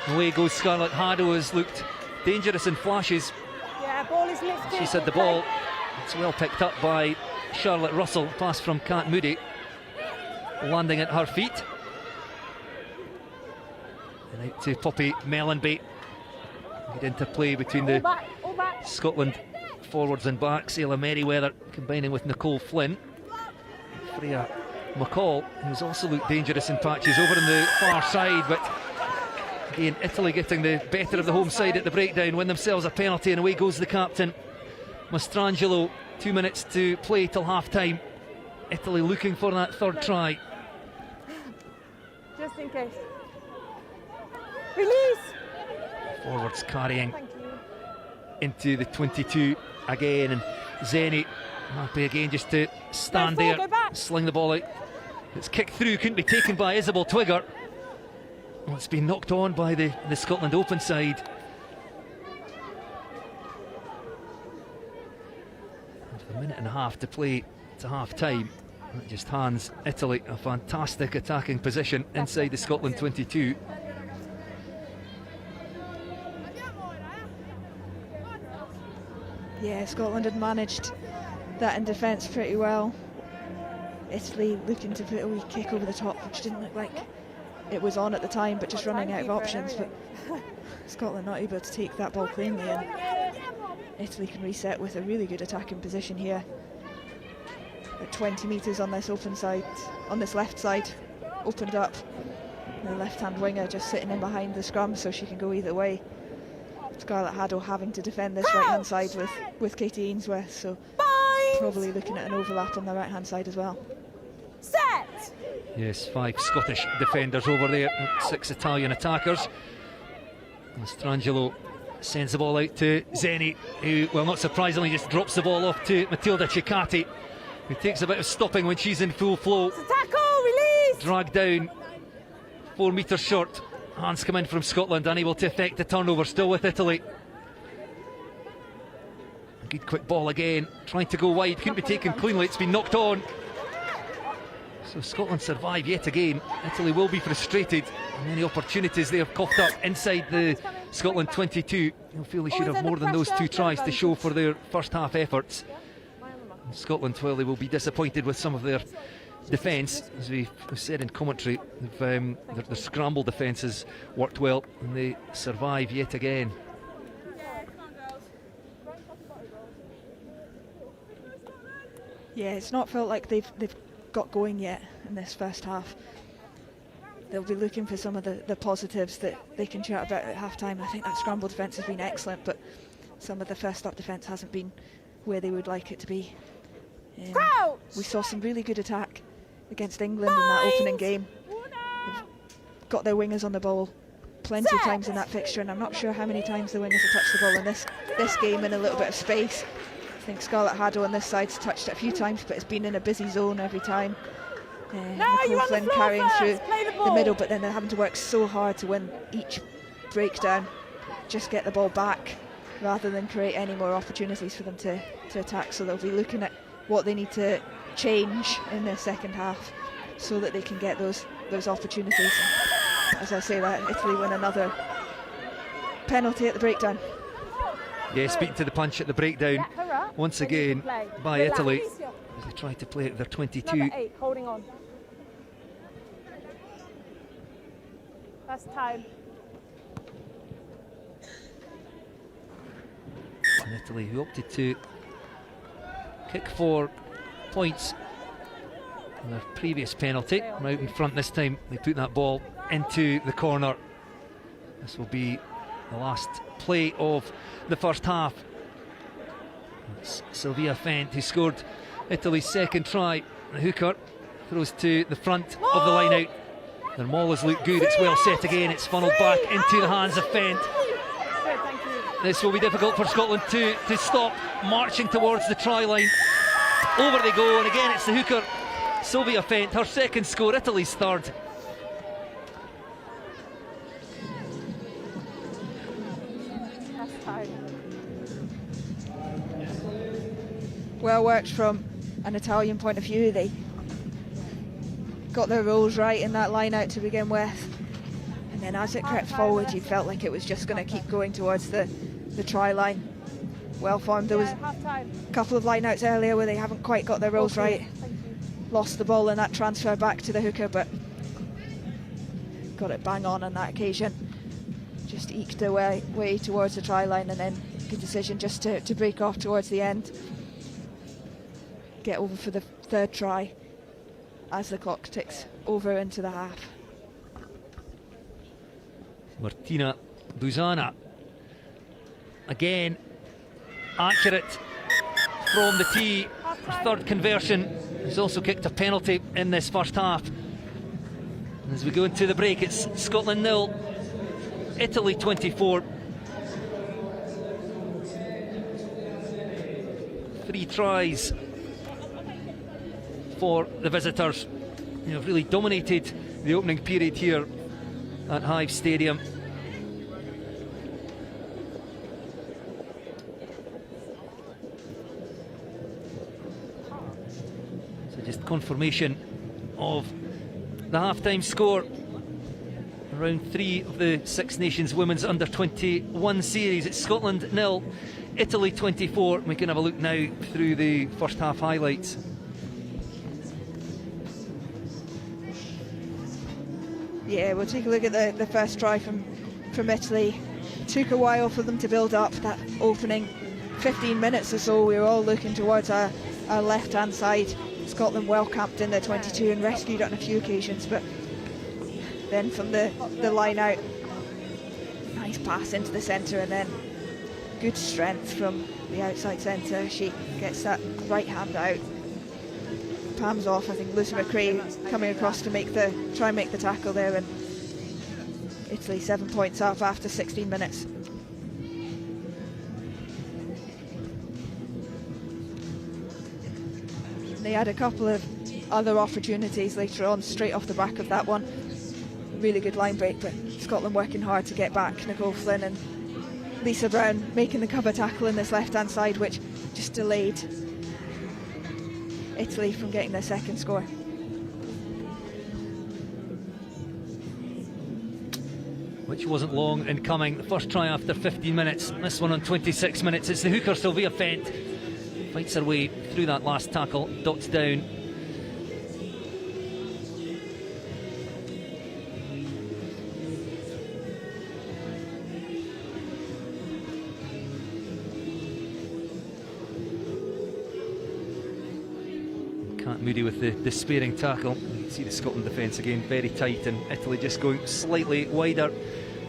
Away goes Scarlett Haddo, has looked dangerous in flashes. Yeah, ball is lifted. She's had the ball. It's well picked up by Charlotte Russell. Pass from Kat Moody, landing at her feet. And out to Poppy Mellenby. Get into play between the Scotland forwards and backs. Ayla Merriweather combining with Nicole Flynn. Freya McCall, who's also looked dangerous in patches over on the far side, but again, Italy getting the better of the home side at the breakdown, win themselves a penalty, and away goes the captain, Mastrangelo. 2 minutes to play till half-time. Italy looking for that third try. Just in case. Release! Forwards carrying into the 22 again, and Zeni happy again just to stand there, sling the ball out. It's kicked through, couldn't be taken by Isabel Twigger. Well, it's been knocked on by the Scotland Open side. And a minute and a half to play to half-time. That just hands Italy a fantastic attacking position inside the Scotland 22. Yeah, Scotland had managed that in defence pretty well. Italy looking to put a wee kick over the top, which didn't look like it was on at the time, but just running out of options. But Scotland not able to take that ball cleanly, and Italy can reset with a really good attacking position here. At 20 metres on this open side, on this left side, opened up. The left-hand winger just sitting in behind the scrum, so she can go either way. Scarlett Haddo having to defend this right-hand side with Katie Ainsworth, so probably looking at an overlap on the right-hand side as well. Set! Yes, 5 Scottish defenders over there, 6 Italian attackers. And Strangelo sends the ball out to Zeni, who, well, not surprisingly, just drops the ball off to Matilda Cecchati, who takes a bit of stopping when she's in full flow. It's a tackle, release! Dragged down, 4 metres short. Hands come in from Scotland, unable to effect the turnover, still with Italy. A good quick ball again, trying to go wide, couldn't be taken cleanly, it's been knocked on. So Scotland survive yet again. Italy will be frustrated. Many opportunities they have coughed up inside the Scotland 22. They'll feel they should have more than those 2 tries to show for their first half efforts. And Scotland, well, they will be disappointed with some of their defence. As we've said in commentary, their scramble defence has worked well, and they survive yet again. Yeah, it's not felt like they've got going yet in this first half. They'll be looking for some of the positives that they can chat about at half-time. I think that scramble defence has been excellent, but some of the first-up defence hasn't been where they would like it to be. We saw some really good attack against England in that opening game. They've got their wingers on the ball plenty of times in that fixture, and I'm not sure how many times the wingers have touched the ball in this game in a little bit of space. I think Scarlett Haddo on this side's touched it a few times, but it's been in a busy zone every time. Nicole Flynn carrying through the middle, but then they're having to work so hard to win each breakdown, just get the ball back rather than create any more opportunities for them to attack. So they'll be looking at what they need to change in the second half so that they can get those opportunities. And as I say that, Italy win another penalty at the breakdown. Yeah, speaking to the punch at the breakdown once again by Italy as they try to play at their 22. Number 8, holding on. That's time. And Italy, who opted to kick for points on their previous penalty, out in front this time, they put that ball into the corner. This will be the last play of the first half. It's Sylvia Fent who scored Italy's second try. The hooker throws to the front of the line out. Their maul has looked good, it's well set again, it's funneled back into the hands of Fent. This will be difficult for Scotland to stop, marching towards the try line. Over they go, and again it's the hooker, Sylvia Fent, her second score, Italy's third. Well worked from an Italian point of view. They got their roles right in that line out to begin with, and then as it crept forward you felt like it was just going to keep going towards the try line. Well formed. There was a couple of line outs earlier where they haven't quite got their roles right, lost the ball in that transfer back to the hooker, but got it bang on that occasion. Just eked their way towards the try line, and then good decision just to break off towards the end, get over for the third try as the clock ticks over into the half. Martina Buzana again accurate from the tee. Her third conversion. Has also kicked a penalty in this first half. And as we go into the break, it's Scotland 0, Italy 24. 3 tries for the visitors, who have really dominated the opening period here at Hive Stadium. So just confirmation of the half-time score. Round 3 of the Six Nations Women's Under-21 series. It's Scotland 0, Italy 24. We can have a look now through the first half highlights. Yeah, we'll take a look at the first try from Italy. It took a while for them to build up. That opening 15 minutes or so, we were all looking towards our left-hand side. Scotland well camped in their 22 and rescued on a few occasions, but then from the line out, nice pass into the centre, and then good strength from the outside centre. She gets that right hand out, palms off. I think Lucy McRae coming across to try and make the tackle there, and Italy 7 points up after 16 minutes. They had a couple of other opportunities later on, straight off the back of that one. Really good line break, but Scotland working hard to get back. Nicole Flynn and Lisa Brown making the cover tackle in this left-hand side, which just delayed Italy from getting their second score. Which wasn't long in coming. The first try after 15 minutes, this one on 26 minutes. It's the hooker Sylvia Fent. Fights her way through that last tackle, dots down. Can't Moody with the despairing tackle. You can see the Scotland defence again very tight, and Italy just going slightly wider.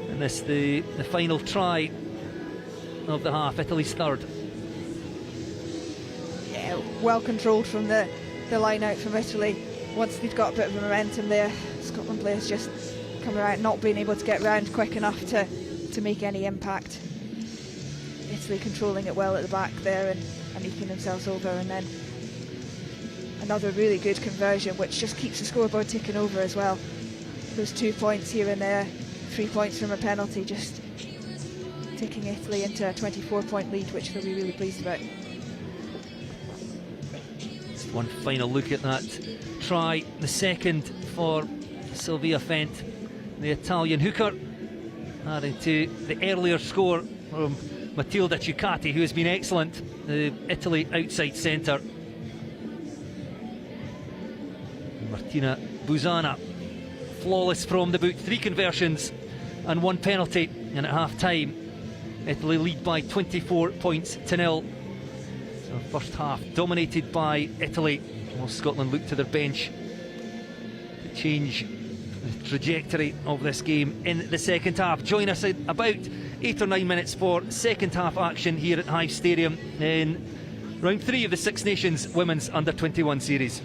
And this the final try of the half, Italy's third. Yeah, well controlled from the line out from Italy. Once they'd got a bit of momentum there, Scotland players just coming out, not being able to get round quick enough to make any impact. Italy controlling it well at the back there and eking themselves over, and then another really good conversion, which just keeps the scoreboard ticking over as well. Those 2 points here and there, 3 points from a penalty, just taking Italy into a 24-point lead, which they'll be really pleased about. One final look at that try, the second for Sylvia Fent, the Italian hooker, adding to the earlier score from Matilda Ciccati, who has been excellent, the Italy outside centre. Martina Busana, flawless from the boot, 3 conversions and 1 penalty, and at half time Italy lead by 24 points to 0. So first half dominated by Italy, while Scotland look to their bench to change the trajectory of this game in the second half. Join us in about 8 or 9 minutes for second half action here at Hive Stadium in round 3 of the Six Nations Women's Under-21 series.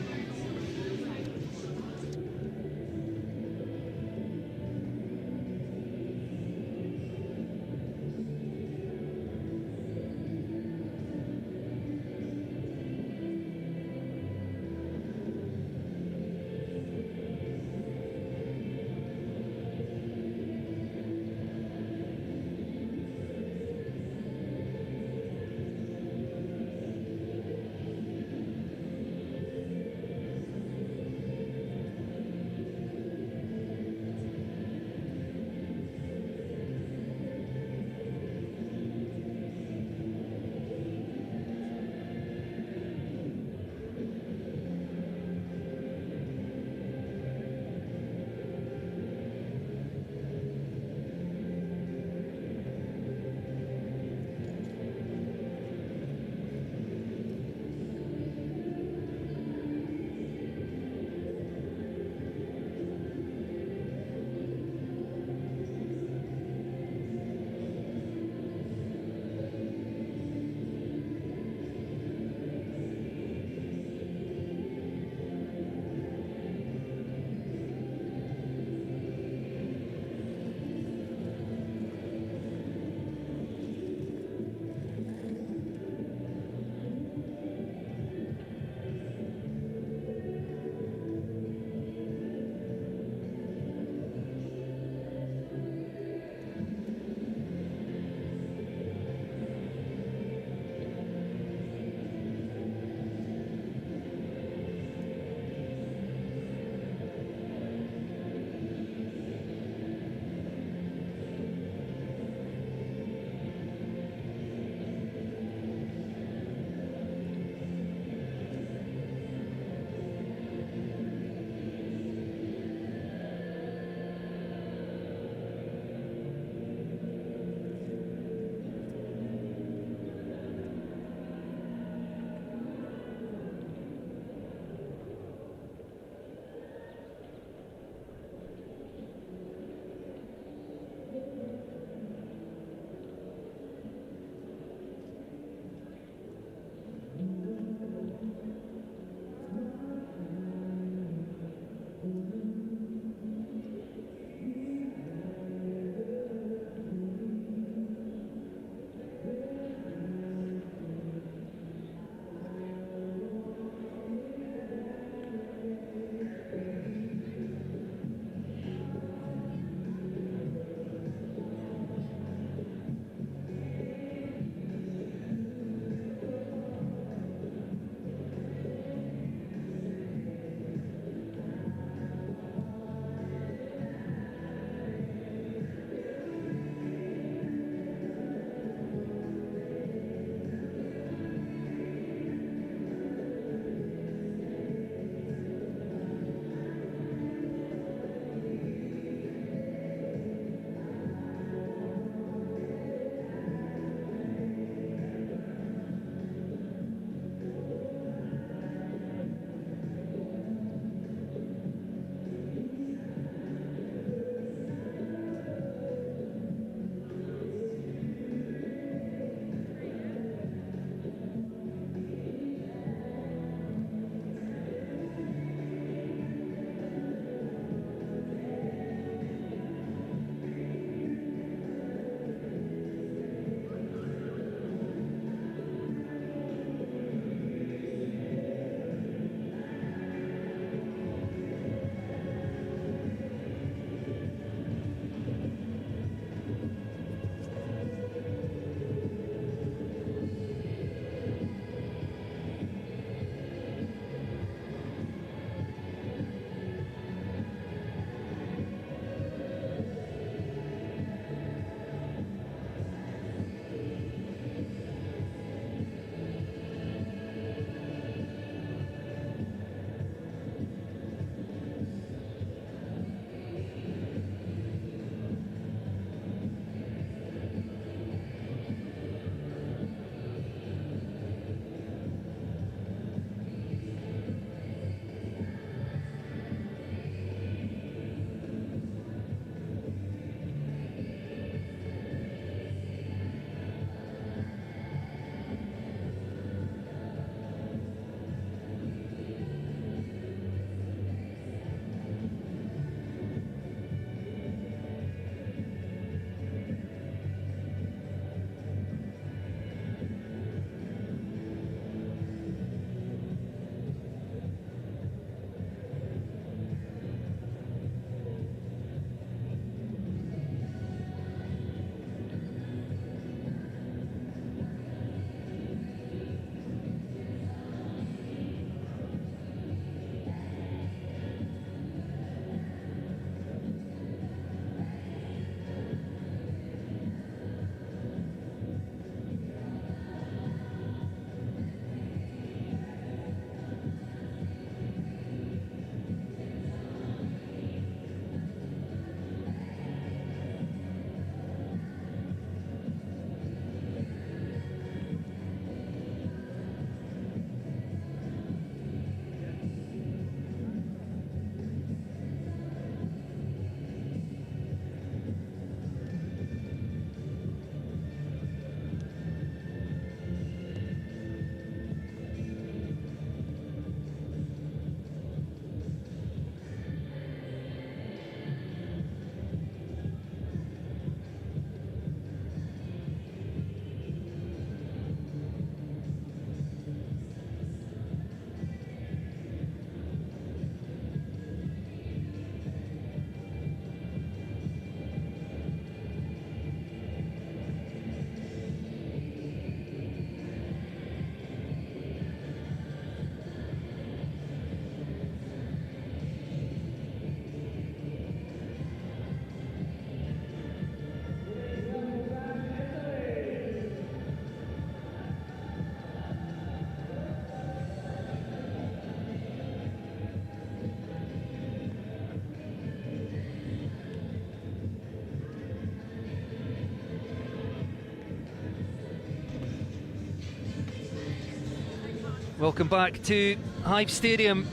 Welcome back to Hive Stadium.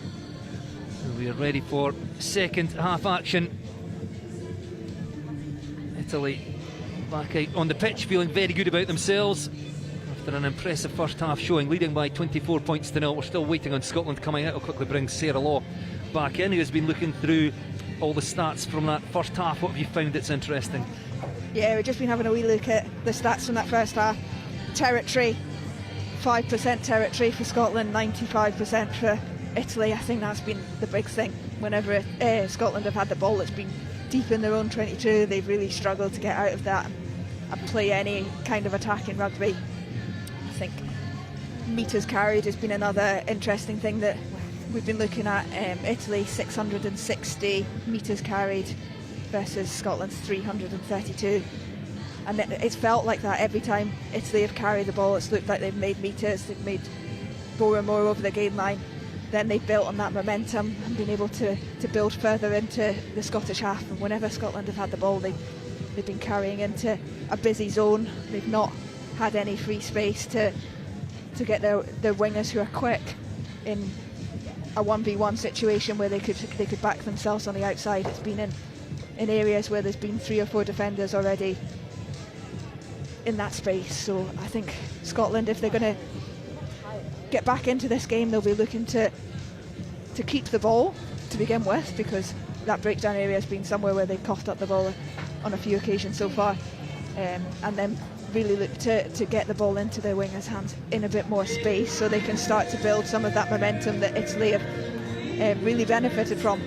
We are ready for second half action. Italy back out on the pitch, feeling very good about themselves after an impressive first half showing, leading by 24 points to 0. We're still waiting on Scotland coming out. I'll quickly bring Sarah Law back in, who has been looking through all the stats from that first half. What have you found that's interesting? Yeah, we've just been having a wee look at the stats from that first half. Territory, 5% territory for Scotland, 95% for Italy. I think that's been the big thing. Whenever Scotland have had the ball, it's been deep in their own 22. They've really struggled to get out of that and play any kind of attack in rugby. I think metres carried has been another interesting thing that we've been looking at. Italy 660 metres carried versus Scotland's 332, and it's felt like that every time Italy have carried the ball. It's looked like they've made metres, they've made more and more over the game line. Then they've built on that momentum and been able to build further into the Scottish half. And whenever Scotland have had the ball, they've been carrying into a busy zone. They've not had any free space to get their wingers who are quick in a 1v1 situation where they could back themselves on the outside. It's been in areas where there's been 3 or 4 defenders already in that space. So I think Scotland, if they're going to get back into this game, they'll be looking to keep the ball to begin with, because that breakdown area has been somewhere where they've coughed up the ball on a few occasions so far, and then really look to get the ball into their wingers' hands in a bit more space, so they can start to build some of that momentum that Italy have really benefited from.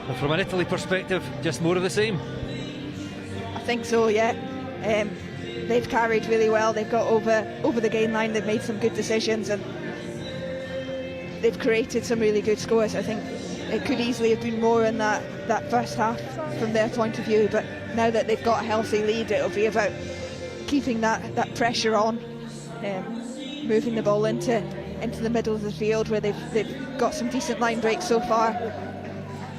And from an Italy perspective, just more of the same? I think so, yeah. They've carried really well. They've got over the gain line. They've made some good decisions, and they've created some really good scores. I think it could easily have been more in that first half from their point of view, but now that they've got a healthy lead, it'll be about keeping that pressure on, moving the ball into the middle of the field where they've got some decent line breaks so far,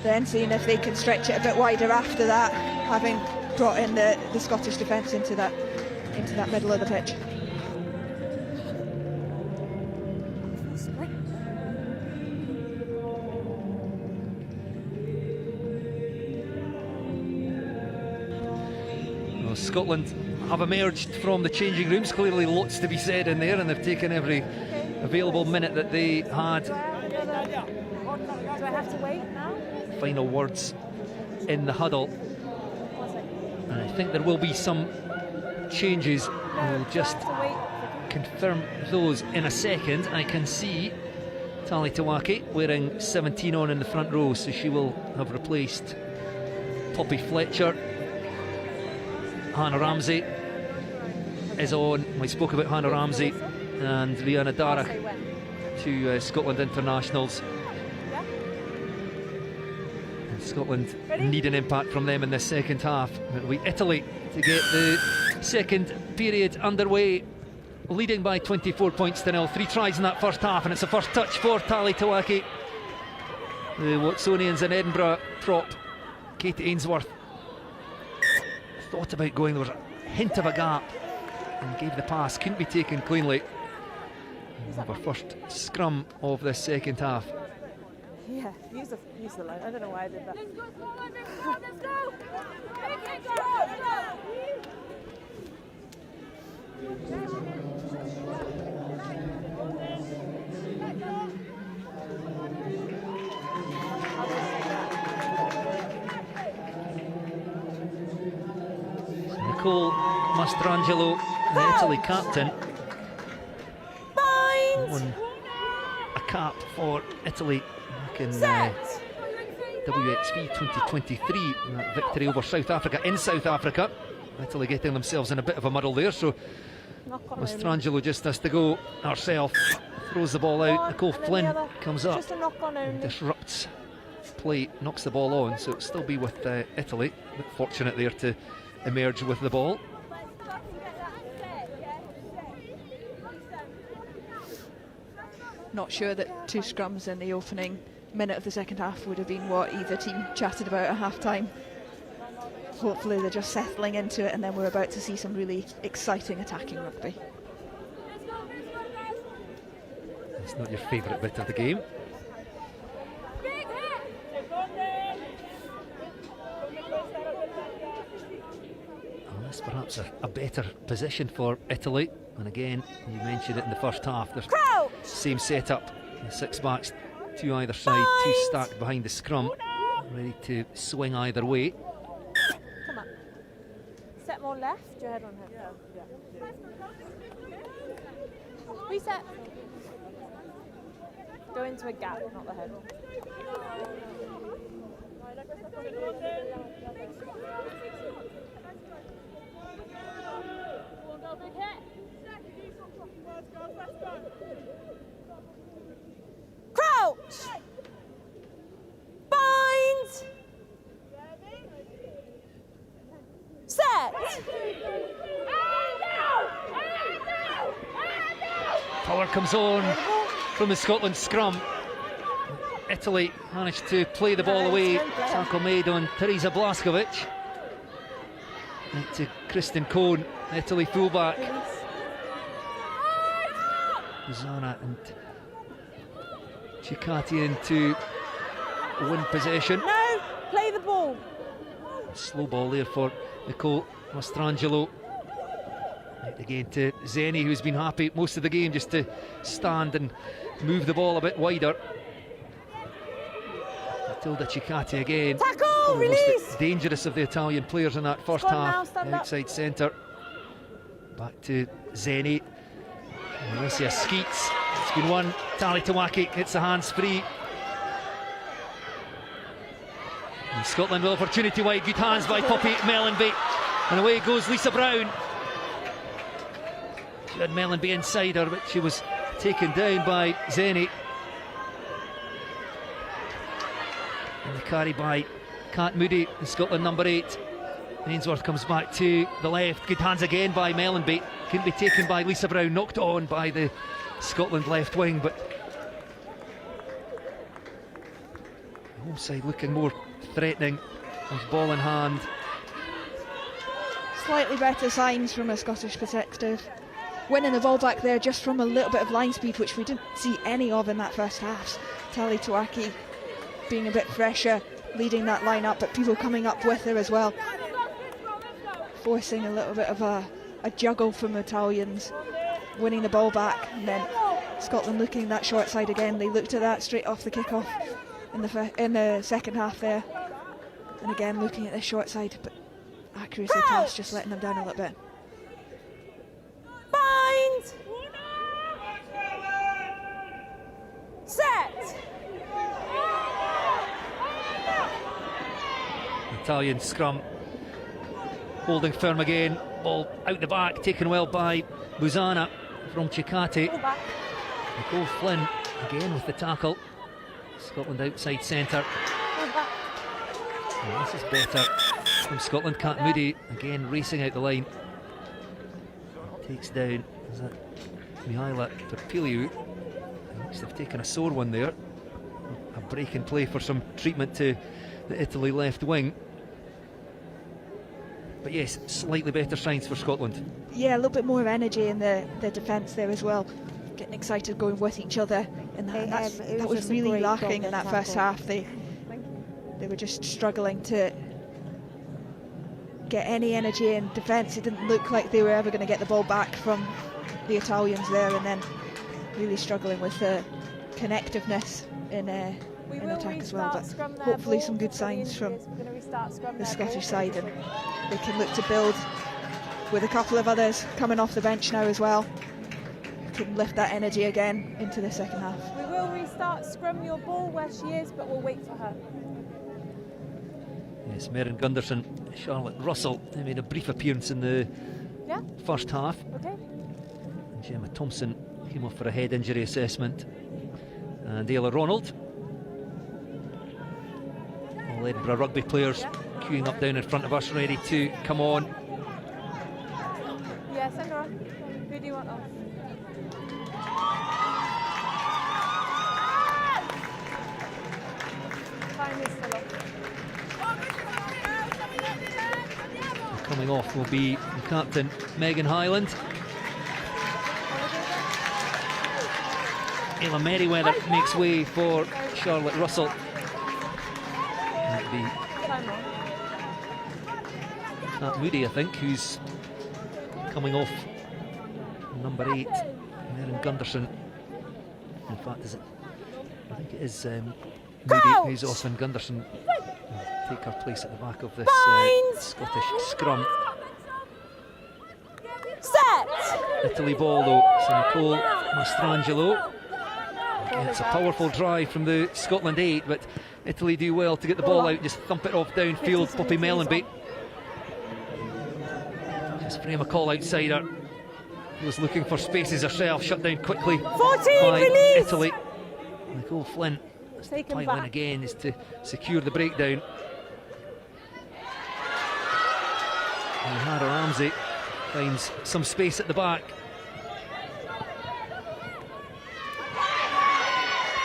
then seeing if they can stretch it a bit wider after that, having brought in the Scottish defence into that middle of the pitch. Well, Scotland have emerged from the changing rooms. Clearly lots to be said in there, and they've taken every available minute that they had. Do I have to wait now? Final words in the huddle. And I think there will be some changes. We'll just confirm those in a second. I can see Tali Tawaki wearing 17 on in the front row, so she will have replaced Poppy Fletcher. Hannah Ramsey is on. We spoke about Hannah Ramsey and Rihanna Darragh, 2 Scotland internationals. And Scotland need an impact from them in this second half. It'll be Italy to get the second period underway, leading by 24 points to 0. 3 tries in that first half, and it's a first touch for Tali Tawaki. The Watsonians in Edinburgh prop, Kate Ainsworth, thought about going. There was a hint of a gap and gave the pass, couldn't be taken cleanly. Our first scrum of this second half. Yeah, use the line. I don't know why I did that. Let's go forward, everyone, let's go! Make it go! Nicole Mastrangelo, the Italy captain, won a cap for Italy back in WXV 2023, that victory over South Africa in South Africa. Italy getting themselves in a bit of a muddle there, so Mastrangelo just has to go herself, throws the ball out. Nicole Flynn comes up, disrupts play, knocks the ball on, so it'll still be with Italy. But fortunate there to emerge with the ball. Not sure that 2 scrums in the opening minute of the second half would have been what either team chatted about at half time. Hopefully they're just settling into it, and then we're about to see some really exciting attacking rugby. It's not your favourite bit of the game. That's perhaps a better position for Italy. And again, you mentioned it in the first half. There's same setup. The six backs, two either side, two stacked behind the scrum, ready to swing either way. Come on. Set more left, your head on head. Reset. Go into a gap, not the head. Crouch! Bind! Set! Power comes on from the Scotland scrum. Italy managed to play the ball away. Tackle made on Teresa Blaskovic. To Kristen Cohn, Italy fullback. Zana and Cicati into win possession. No, play the ball. Slow ball there for Nicole Mastrangelo. Right again to Zeni, who's been happy most of the game just to stand and move the ball a bit wider. Matilda Cicati again. Tackle, release. Most dangerous of the Italian players in that first half. Outside centre. Back to Zeni. Alicia Skeets. It's been won. Tali Tawaki hits the hands free. And Scotland with opportunity wide. Good hands by Poppy Mellenby. And away goes Lisa Brown. She had Mellenby inside her, but she was taken down by Zeni. And the carry by Kat Moody, Scotland number 8. Ainsworth comes back to the left. Good hands again by Mellenby. Couldn't be taken by Lisa Brown. Knocked on by the Scotland left wing, but the home side looking more threatening with ball in hand. Slightly better signs from a Scottish perspective. Winning the ball back there just from a little bit of line speed, which we didn't see any of in that first half. Tali Tawaki being a bit fresher, leading that line up, but people coming up with her as well. Forcing a little bit of a juggle from Italians, winning the ball back, and then Scotland looking that short side again. They looked at that straight off the kick-off in the second half there, and again looking at the short side, but accuracy pass just letting them down a little bit. Bind! Set! Italian scrum holding firm again. Ball out the back, taken well by Buzana from Cicati. Nicole Flynn again with the tackle. Scotland outside centre. Oh, this is better from Scotland. Kat Moody again racing out the line. Takes down, is that Mihaila Perpiliou? Looks to have taken a sore one there. A break in play for some treatment to the Italy left wing. But yes, slightly better signs for Scotland. Yeah, a little bit more of energy in the defence there as well. Getting excited, going with each other, and that was really lacking in that first half. They were just struggling to get any energy in defence. It didn't look like they were ever going to get the ball back from the Italians there, and then really struggling with the connectiveness in attack as well. But hopefully some good signs from the Scottish side, and they can look to build with a couple of others coming off the bench now as well. Can lift that energy again into the second half. We will restart scrum your ball where she is, but we'll wait for her. Yes, Meryn Gunderson, Charlotte Russell, they made a brief appearance in the first half. Okay. And Gemma Thompson came off for a head injury assessment. And Ayla Ronald. All Edinburgh rugby players queuing up down in front of us, ready to come on. Yeah, send her on. Who do you want off? Time is still off. Coming off will be the captain, Megan Hyland. Ayla Merriweather makes way for Charlotte Russell. That'd be Nat Moody, I think, who's coming off number 8, Erin Gunderson. In fact, is it? I think it is Moody who's off, and Gunderson will take her place at the back of this Scottish scrum. Set! Italy ball though, so Nicole Mastrangelo. Again, it's a powerful drive from the Scotland 8, but Italy do well to get the ball out, just thump it off downfield. Poppy Mellenby just frame a call outside her. He was looking for spaces herself, shut down quickly 14, by release. Italy. Nicole Flynn has to pile in again is to secure the breakdown. And Hannah Ramsey finds some space at the back.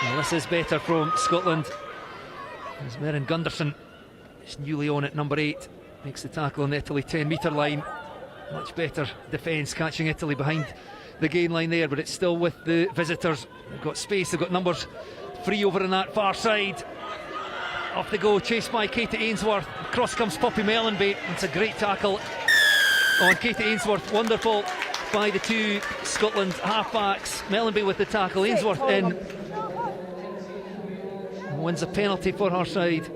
Well, this is better from Scotland, as Erin Gunderson is newly on at number 8, makes the tackle on the Italy 10-metre line. Much better defence, catching Italy behind the gain line there, but it's still with the visitors. They've got space, they've got numbers free over on that far side. Off they go, chased by Katie Ainsworth. Across comes Poppy Mellenby. It's a great tackle on Katie Ainsworth. Wonderful by the two Scotland halfbacks. Mellenby with the tackle, Ainsworth in. Wins a penalty for her side.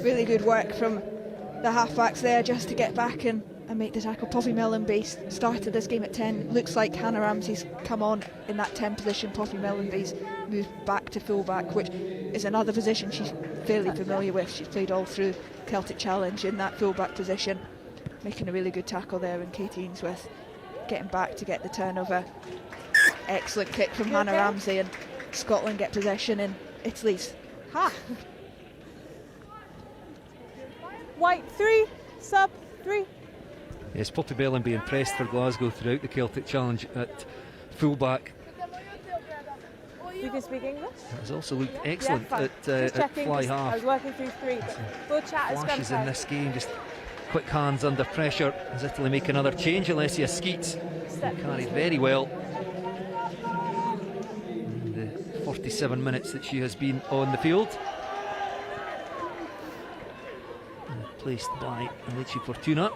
Really good work from the halfbacks there just to get back and make the tackle. Poppy Mellenby started this game at 10. Looks like Hannah Ramsey's come on in that 10 position. Poppy Mellenby's moved back to fullback, which is another position she's fairly familiar with. She's played all through Celtic Challenge in that fullback position. Making a really good tackle there, and Katie Ainsworth getting back to get the turnover. Excellent kick from Hannah Ramsey, and Scotland get possession in Italy's half. White 3, sub 3. Yes, Poppy Mellenby impressed for Glasgow throughout the Celtic Challenge at fullback. You can speak English? Has also looked excellent at fly half. I was working through 3. We'll chat as Flashes in this game, just quick hands under pressure as Italy make another change. Alessia Skeets carried very well in the 47 minutes that she has been on the field. And placed by Alici Fortuna.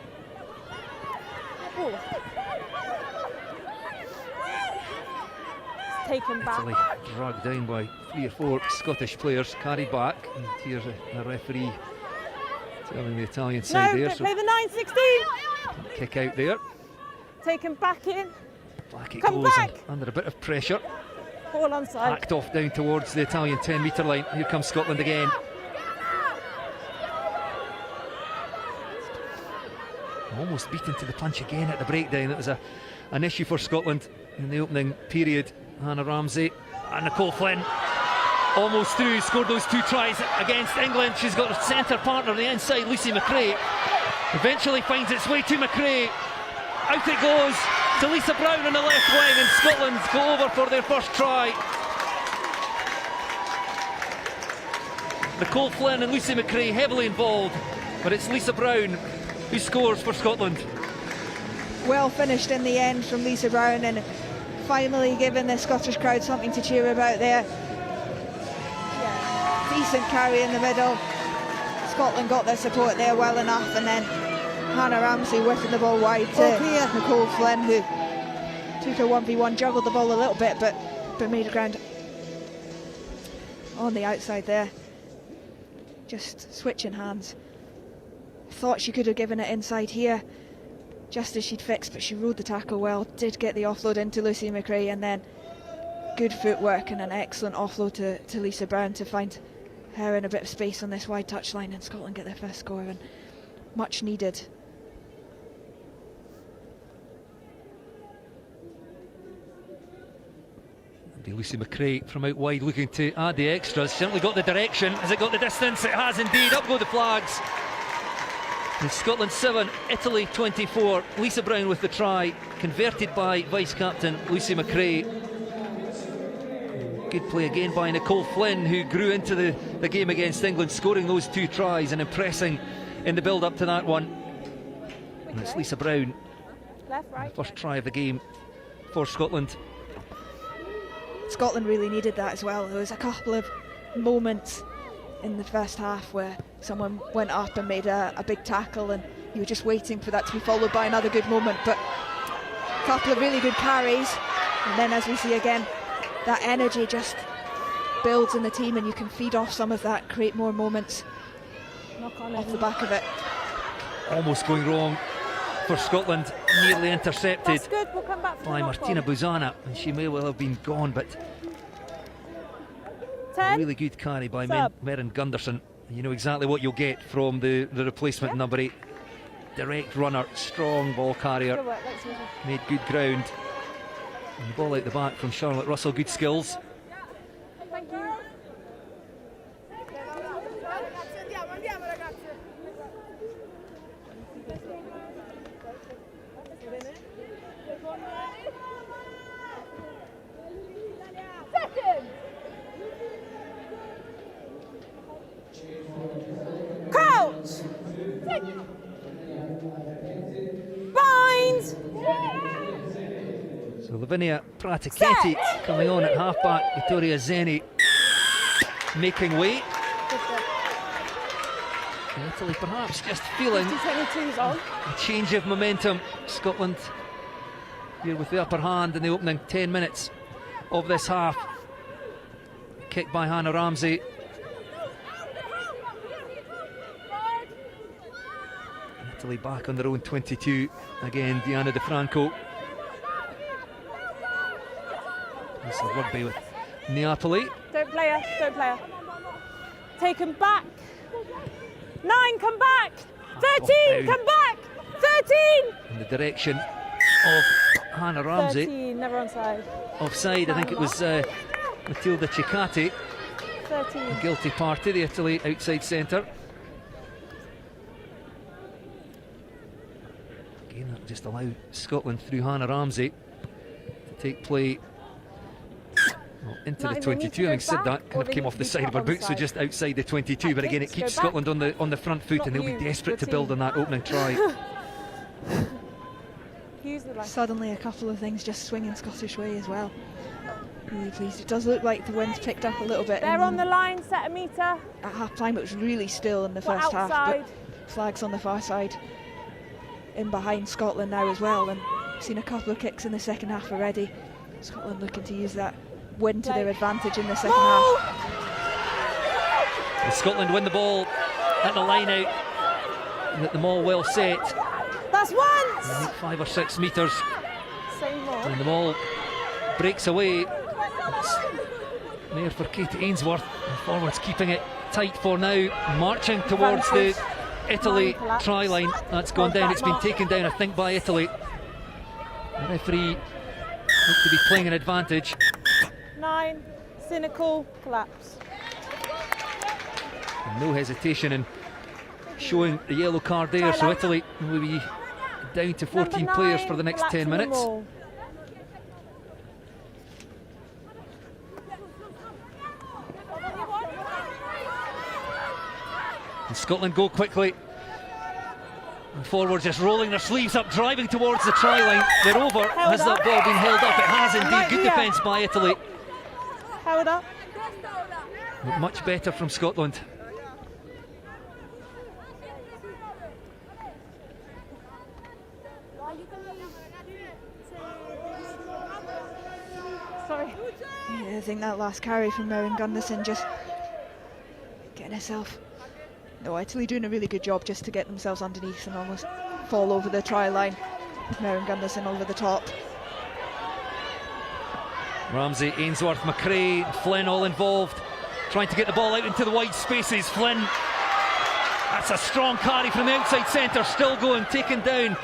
Taken back. Italy dragged down by 3 or 4 Scottish players, carried back, and here's a referee telling the Italian side there. So play the 9-16. Kick out there. Taken back in. Back it goes under a bit of pressure. Ball onside. Backed off down towards the Italian 10-metre line. Here comes Scotland again. Almost beaten to the punch again at the breakdown. That was an issue for Scotland in the opening period. Hannah Ramsey and Nicole Flynn almost through, scored those 2 tries against England. She's got her centre partner on the inside, Lucy McRae. Eventually finds its way to McRae. Out it goes to Lisa Brown on the left wing, and Scotland go over for their first try. Nicole Flynn and Lucy McRae heavily involved, but it's Lisa Brown who scores for Scotland. Well finished in the end from Lisa Brown, and finally giving the Scottish crowd something to cheer about there. Decent carry in the middle. Scotland got their support there well enough, and then Hannah Ramsey whipping the ball wide to Nicole Flynn, who took her 1v1, juggled the ball a little bit, but made a ground on the outside there. Just switching hands. Thought she could have given it inside here, just as she'd fixed, but she rode the tackle well, did get the offload into Lucy McRae, and then good footwork and an excellent offload to Lisa Brown to find her in a bit of space on this wide touchline, and Scotland get their first score, and much needed. Lucy McRae from out wide looking to add the extras. Certainly got the direction. Has it got the distance? It has indeed. Up go the flags. And Scotland 7, Italy 24. Lisa Brown with the try, converted by vice-captain Lucy McRae. Good play again by Nicole Flynn, who grew into the game against England, scoring those 2 tries and impressing in the build-up to that one. And it's Lisa Brown, Left, right. first try of the game for Scotland. It's Scotland really needed that as well. There was a couple of moments in the first half where someone went up and made a big tackle, and you were just waiting for that to be followed by another good moment. But a couple of really good carries, and then as we see again, that energy just builds in the team, and you can feed off some of that, create more moments off the back of it. Almost going wrong for Scotland, nearly intercepted That's good. We'll come back for by the Martina knock-on. Buzana, and she may well have been gone, but a 10. really good carry by Sub. Merrin Gunderson. You know exactly what you'll get from the replacement number 8. Direct runner, strong ball carrier, Good work. Thanks, Susan. made good ground. And the ball out the back from Charlotte Russell, good skills. Thank you. Andiamo ragazzi. Second. Crouch. Bind. So Lavinia Pratichetti coming on at halfback, Vittoria Zeni making way. And Italy perhaps just feeling 22's on. a change of momentum. Scotland here with the upper hand in the opening 10 minutes of this half. Kick by Hannah Ramsey. Italy back on their own 22. Again, Diana DeFranco. This is rugby with Neapoli. Don't play her. Don't play her. Take them back. 9, come back. 13, down. come back. 13. In the direction of Hannah Ramsey. 13, never onside. Offside, I think it was Matilda Ciccati. 13. Guilty party, the Italy outside centre. Again, that just allow Scotland through Hannah Ramsey to take play into the 22. Having said that, kind of came off the side of her boot, so just outside the 22. But again, it keeps Scotland on the front foot, and they'll be desperate to build on that opening try. Use the line. Suddenly a couple of things just swinging Scottish way as well. Really pleased. It does look like the wind's picked up a little bit. They're on the line, set a metre. At half time it was really still in the We're first half, outside. but flags on the far side in behind Scotland now as well, and seen a couple of kicks in the second half already. Scotland looking to use that win to their advantage in the second half. And Scotland win the ball at the line out, and at the maul well set. That's once. 5 or 6 metres, Same more. and the ball breaks away. It's there for Katie Ainsworth, and forwards keeping it tight for now, marching towards the Italy try line. That's gone down. It's been taken down, I think, by Italy. The referee looked to be playing an advantage. 9, cynical, collapse. And no hesitation in showing the yellow card there, so Italy will be down to 14 Number players 9, for the next collapse 10 in the minutes. maul. And Scotland go quickly. And forward just rolling their sleeves up, driving towards the try line. They're over. Held Has up. that ball been held up? It has indeed. Right Good here. defence by Italy. Held up. But much better from Scotland. Sorry. Yeah, I think that last carry from Merrin Gunderson just getting herself. No, Italy doing a really good job just to get themselves underneath and almost fall over the try line. Merrin Gunderson over the top. Ramsey, Ainsworth, McRae, Flynn all involved, trying to get the ball out into the wide spaces. Flynn, that's a strong carry from the outside centre, still going, taken down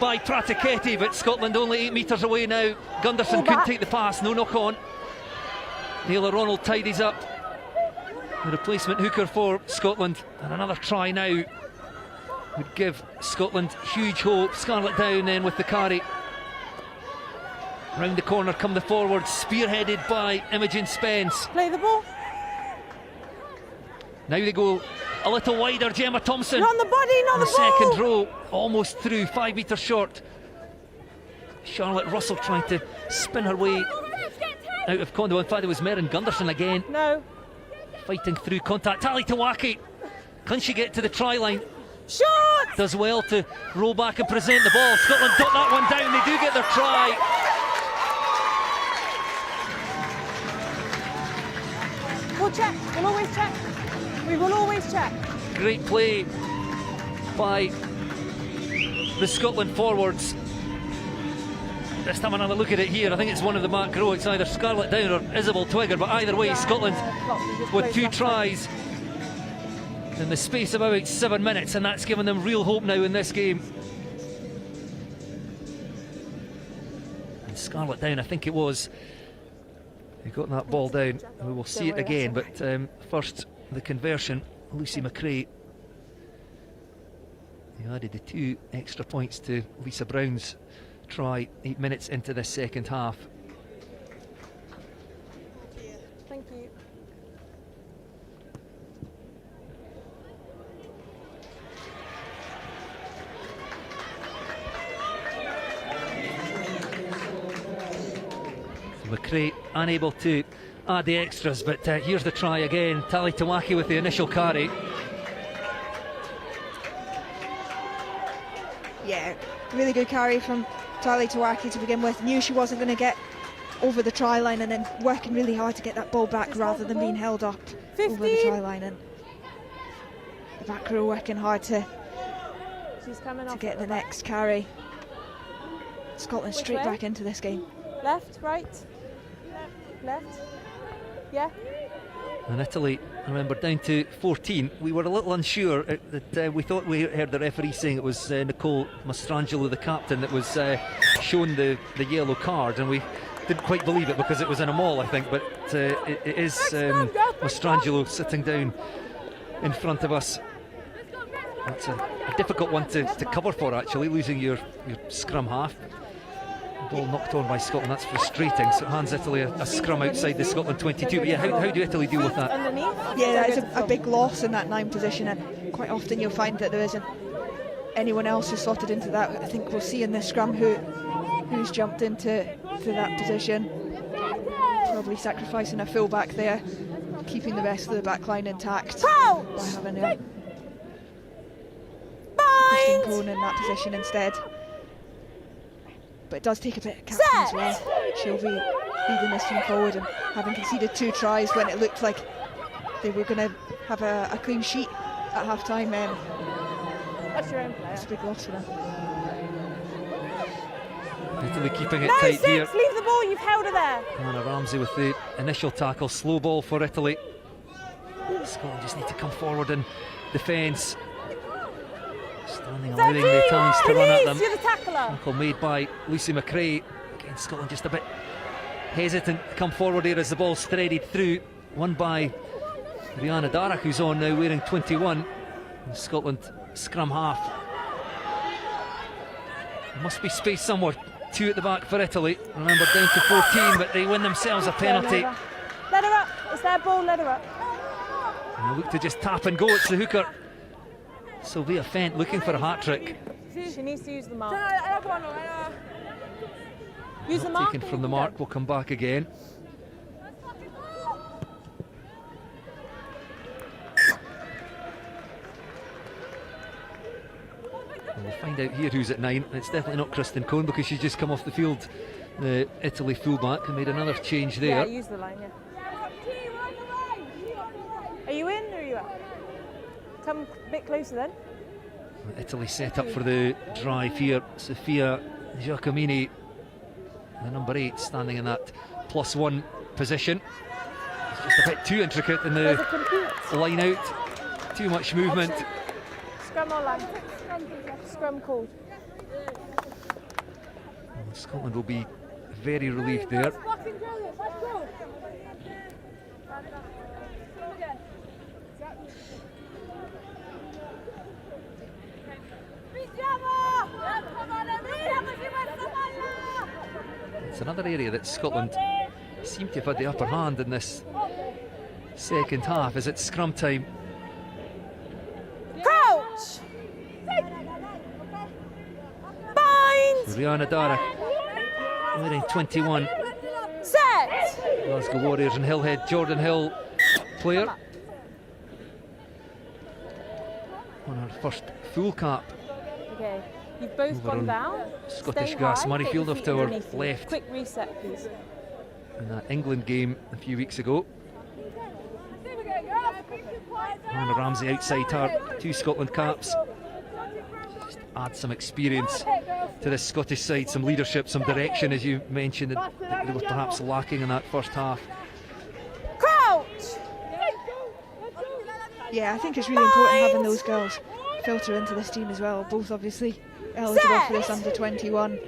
by Pratichetti, but Scotland only 8 metres away now. Gunderson couldn't take the pass, no knock on. Naylor Ronald tidies up the replacement hooker for Scotland, and another try now would give Scotland huge hope. Scarlett down then with the carry. Round the corner come the forwards, spearheaded by Imogen Spence. Play the ball. Now they go a little wider. Gemma Thompson Not on the body, not in the the ball. second row, almost through, 5 metres short. Charlotte Russell trying to spin her way out of Kondo. In fact, it was Merrin Gunderson again. No. Fighting through contact. Tali Tawaki, can she get to the try line? Shot! Does well to roll back and present the ball. Scotland got that one down. They do get their try. We'll check. We'll always check. We will always check. Great play by the Scotland forwards. Let's have another look at it here. I think it's one of the Mark Rowe. It's either Scarlett Down or Isabel Twigger, but either way, Scotland with 2 tries in the space of about 7 minutes, and that's given them real hope now in this game. And Scarlett Down, I think it was, who got that ball down. We will see it again, but first the conversion. Lucy McRae, who added the 2 extra points to Lisa Brown's try 8 minutes into the second half. Thank you. So McRae unable to add the extras, but here's the try again. Tali Tawaki with the initial carry. Yeah, really good carry from Tali Tawaki to begin with. Knew she wasn't going to get over the try line, and then working really hard to get that ball back rather than being held up 15. over the try line. And the back row working hard to get the next carry. Scotland straight way? back into this game. Left, right, left. Yeah. And Italy, I remember, down to 14. We were a little unsure that we thought we heard the referee saying it was Nicole Mastrangelo, the captain, that was shown the yellow card, and we didn't quite believe it because it was in a mall, I think, but it is Mastrangelo sitting down in front of us. That's a difficult one to cover for, actually, losing your scrum half. Ball knocked on by Scotland, that's frustrating, so it hands Italy a scrum outside the Scotland 22. But yeah, how do Italy deal with that? Yeah, that is a big loss in that 9 position, and quite often you'll find that there isn't anyone else who's slotted into that. I think we'll see in this scrum who's jumped into that position. Probably sacrificing a full-back there, keeping the rest of the back line intact by having Christine Cohn in that position instead. But it does take a bit of captain as well. She'll be leading this team forward, and having conceded 2 tries when it looked like they were going to have a clean sheet at half-time. That's your own player. It's a big loss for them. Italy keeping it no, tight 6, here. Leave the ball, you've held her there. Anna Ramsey with the initial tackle. Slow ball for Italy. Scotland just need to come forward in defence. Standing, allowing the Italians to run at them. You're the tackler. Tackle made by Lucy McRae. Again, Scotland just a bit hesitant to come forward here as the ball's threaded through. Won by Rihanna Darach, who's on now wearing 21. And Scotland scrum half. There must be space somewhere. 2 at the back for Italy. Remember, down to 14, but they win themselves a penalty. Let her up. It's their ball, let her up. And they look to just tap and go. It's the hooker, Sylvia Fent, looking for a hat-trick. She needs to use the mark. Use the mark. Taken from the mark, will come back again. We'll find out here who's at 9. It's definitely not Kristen Cohn because she's just come off the field. The Italy fullback and made another change there. Yeah, use the line, yeah. Are you in or are you out? Come a bit closer then. Italy set up for the drive here. Sofia Giacomini, the number 8, standing in that +1 position. It's just a bit too intricate in the line out. Too much movement. Scrum or line? Scrum called. Well, Scotland will be very relieved there. It's another area that Scotland seem to have had the upper hand in this second half as it's scrum time. Crouch! Bind! Rihanna Darach wearing 21. Set! Glasgow Warriors and Hillhead Jordan Hill player. On her first full cap. Okay, you've both Over gone on down. Scottish Stay Gas high, Murrayfield get your off feet to our underneath you. left. Quick reset, please. In that England game a few weeks ago. Hannah Ramsey outside her 2 Scotland caps. Just add some experience to this Scottish side, some leadership, some direction, as you mentioned, that they were perhaps lacking in that first half. Crouch! Yeah, I think it's really important having those girls filter into this team as well. Both obviously eligible for this under-21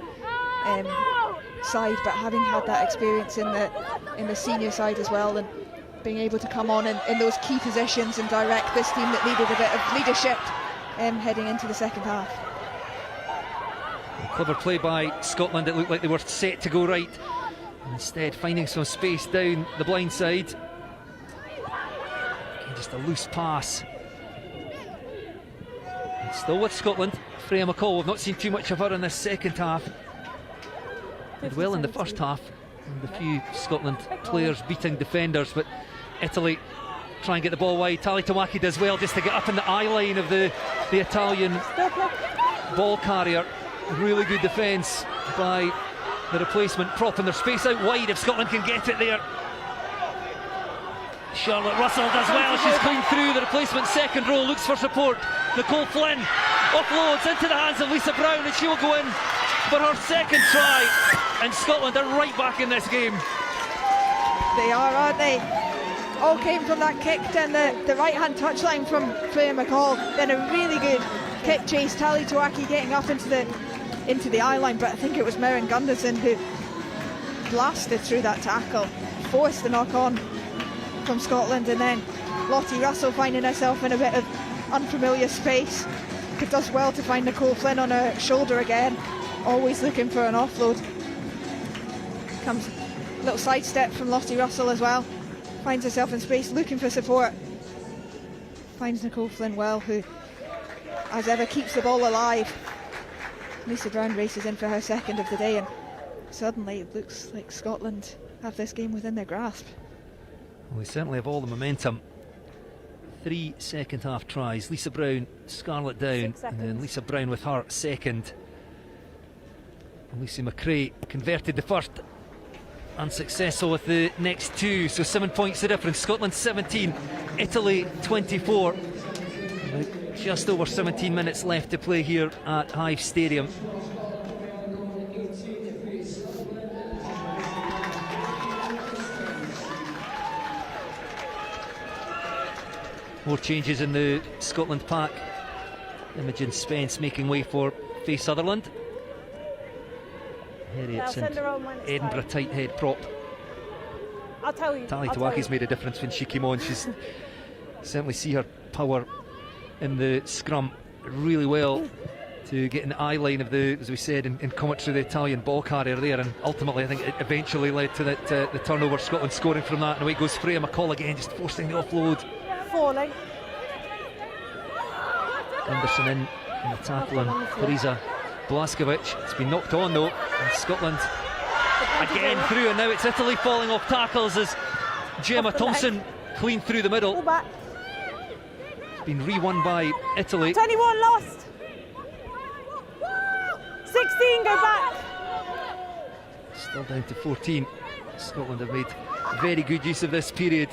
side, but having had that experience in the senior side as well, and being able to come on in those key positions and direct this team that needed a bit of leadership heading into the second half. Clever play by Scotland. It looked like they were set to go right, instead finding some space down the blind side. Just a loose pass. And still with Scotland, Freya McCall. We've not seen too much of her in this second half. Did well in the first half, and a few Scotland players beating defenders, but Italy try and get the ball wide. Tali Tawaki does well just to get up in the eye line of the Italian ball carrier. Really good defence by the replacement prop, and there's space out wide if Scotland can get it there. Charlotte Russell does well, she's clean through. The replacement second row looks for support. Nicole Flynn offloads into the hands of Lisa Brown, and she will go in for her second try, and Scotland are right back in this game. They are, aren't they? All came from that kick down the right hand touchline from Freya McCall, then a really good kick chase. Tali Tawaki getting up into the eye line, but I think it was Merrin Gunderson who blasted through that tackle, forced the knock on from Scotland, and then Lottie Russell finding herself in a bit of unfamiliar space. It does well to find Nicole Flynn on her shoulder again, always looking for an offload. Comes a little sidestep from Lottie Russell as well, finds herself in space looking for support, finds Nicole Flynn well, who as ever keeps the ball alive. Lisa Brown races in for her second of the day, and suddenly it looks like Scotland have this game within their grasp. Well, we certainly have all the momentum. 3 second half tries. Lisa Brown, Scarlett down, and then Lisa Brown with her second. And Lucy McRae converted the first, unsuccessful with the next 2, so 7 points the difference. Scotland 17, Italy 24. Just over 17 minutes left to play here at Hive Stadium. More changes in the Scotland pack. Imogen Spence making way for Faye Sutherland. Harriet's and Edinburgh tight head prop. I'll tell you. Tali Tawaki's made a difference when she came on. She's certainly see her power in the scrum really well to get in the eye line of the, as we said in commentary, the Italian ball carrier there, and ultimately I think it eventually led to that the turnover. Scotland scoring from that, and away goes Freya McCall again, just forcing the offload. Falling. Anderson in the tackle on Teresa Blaskovic. It's been knocked on though, and Scotland again through, and now it's Italy falling off tackles as Gemma Thompson clean through the middle. It's been re-won by Italy. 21 lost. 16 go back. Still down to 14. Scotland have made very good use of this period,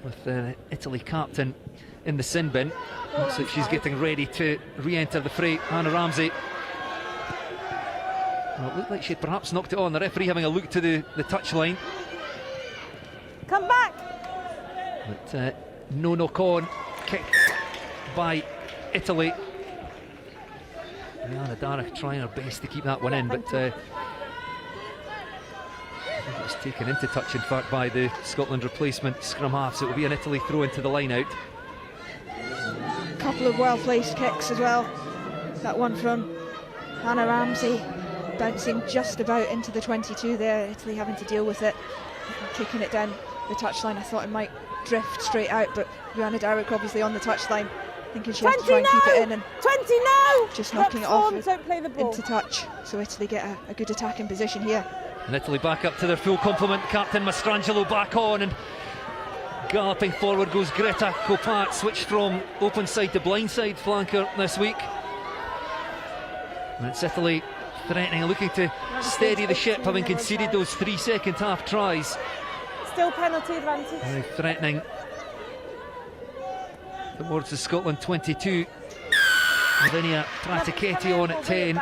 with the Italy captain in the sin bin. Looks like she's getting ready to re-enter the fray. Hannah Ramsey. Well, it looked like she'd perhaps knocked it on. The referee having a look to the touchline. Come back. But no knock on. Kick by Italy. Rihanna Darragh trying her best to keep that one in, but it was taken into touch in fact by the Scotland replacement scrum half, so it will be an Italy throw into the line out. A couple of well placed kicks as well. That one from Hannah Ramsey bouncing just about into the 22 there. Italy having to deal with it, kicking it down the touchline. I thought it might drift straight out, but Rihanna Darragh obviously on the touchline, thinking she has to try and keep it in, and 20 now. just knocking it off don't play the ball. into touch. So Italy get a good attacking position here. And Italy back up to their full complement. Captain Mastrangelo back on, and galloping forward goes Greta Copat, switched from open side to blind side flanker this week. And it's Italy threatening, looking to steady the ship, having conceded those 3 second half tries. Still penalty advantage. Now threatening towards the Scotland 22. Lavinia Pratichetti on at 10.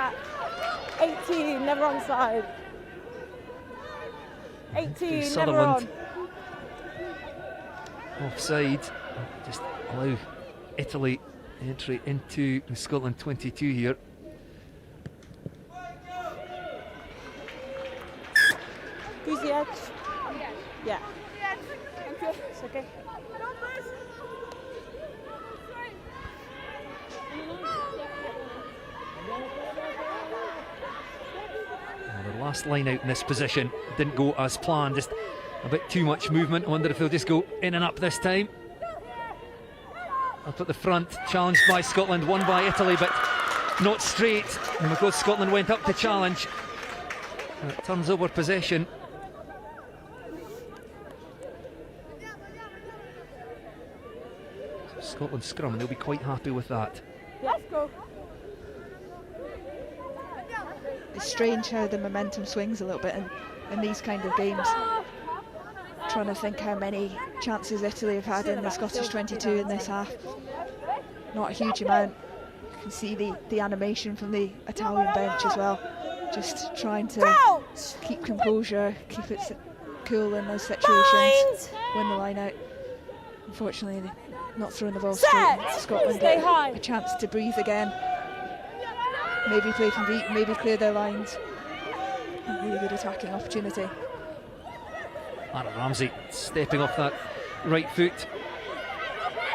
18, never onside. 18, never Sutherland on. offside. Just allow Italy entry into the Scotland 22 here. Who's the edge? Yeah. It's okay. Well, the last line out in this position didn't go as planned, just a bit too much movement. I wonder if they'll just go in and up this time. Up at the front, challenged by Scotland, won by Italy, but not straight. And because Scotland went up to challenge, it turns over possession. Scotland scrum, and they'll be quite happy with that. Let's go. It's strange how the momentum swings a little bit in these kind of games. Trying to think how many chances Italy have had in the Scottish 22 in this half. Not a huge amount. You can see the animation from the Italian bench as well. Just trying to keep composure, keep it cool in those situations. Win the line out. Unfortunately, they're not throwing the ball straight. Scotland get a chance to breathe again. Maybe play from deep, maybe clear their lines. A really good attacking opportunity. Anna Ramsey stepping off that right foot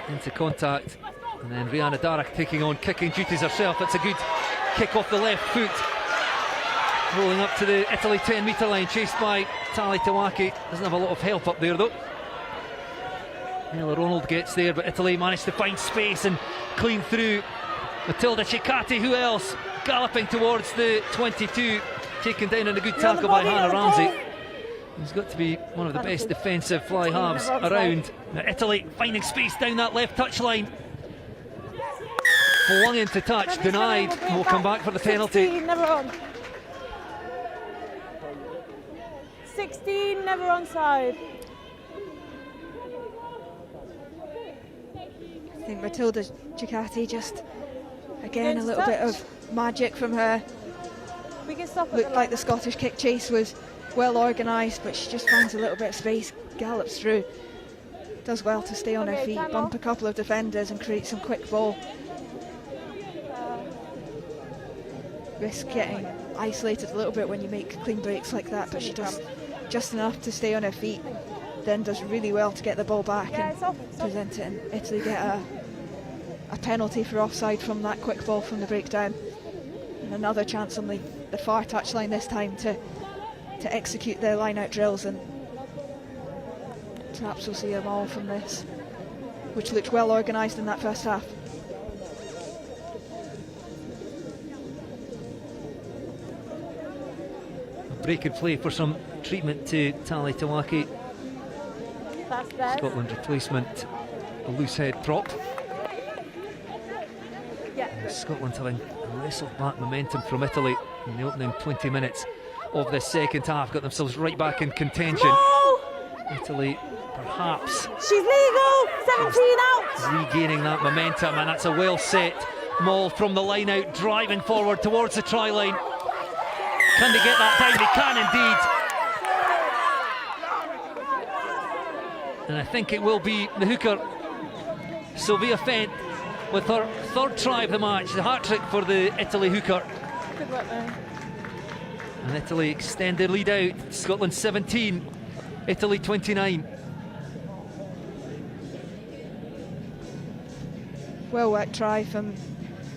into contact, and then Rihanna Darach taking on kicking duties herself. It's a good kick off the left foot, rolling up to the Italy 10 metre line, chased by Tali Tawaki. Doesn't have a lot of help up there though. Ella Ronald gets there, but Italy managed to find space and clean through. Matilda Cicati, who else? Galloping towards the 22, taken down in a good tackle by Hannah Ramsey. He's got to be one of the best defensive fly halves around. Now Italy finding space down that left touchline. Flung into touch, denied. Will come back for the penalty. 16, never on. 16, never onside. I think Matilda Cicati just, again, a little bit of magic from her. We can stop. Looked like the Scottish kick chase was well organised, but she just finds a little bit of space, gallops through. Does well to stay on her feet, bump a couple of defenders and create some quick ball. Risk getting isolated a little bit when you make clean breaks like that, but she does just enough to stay on her feet, then does really well to get the ball back and present it, and Italy get a penalty for offside from that quick ball from the breakdown. And another chance on the far touchline this time to execute their line-out drills, and perhaps we'll see them all from this, which looked well organised in that first half. A break in play for some treatment to Tali Tawaki. Scotland replacement, a loose head prop. And Scotland having wrestled back momentum from Italy in the opening 20 minutes of this second half, got themselves right back in contention. Italy perhaps she's legal, 17 out. Regaining that momentum, and that's a well set maul from the line out, driving forward towards the try line. Can they get that down? They can indeed. And I think it will be the hooker, Sylvia Fent, with her third try of the match, the hat-trick for the Italy hooker. Good work there. And Italy extend their lead out. Scotland 17, Italy 29. Well worked try from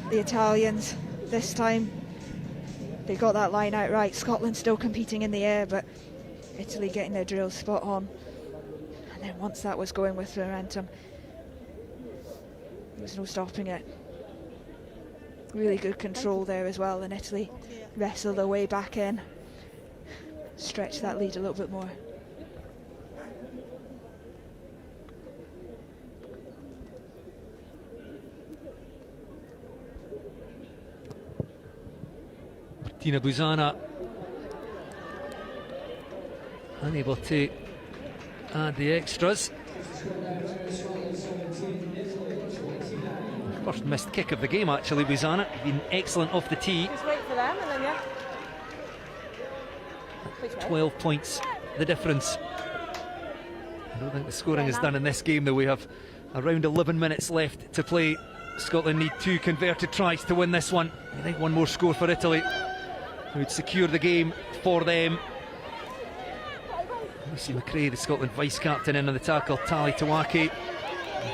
the Italians this time. They got that line out right. Scotland still competing in the air, but Italy getting their drills spot on. And then once that was going with momentum, there was no stopping it. Really good control there as well, and Italy wrestled their way back in. stretch that lead a little bit more. Tina Buzana unable to add the extras. First missed kick of the game, actually. Buzana been excellent off the tee. Just wait for them and then, yeah. 12 points the difference. I don't think the scoring is done in this game, though. We have around 11 minutes left to play. Scotland need 2 converted tries to win this one. I think one more score for Italy would secure the game for them. Lucy McRae, the Scotland vice-captain, in on the tackle. Tali Tawaki.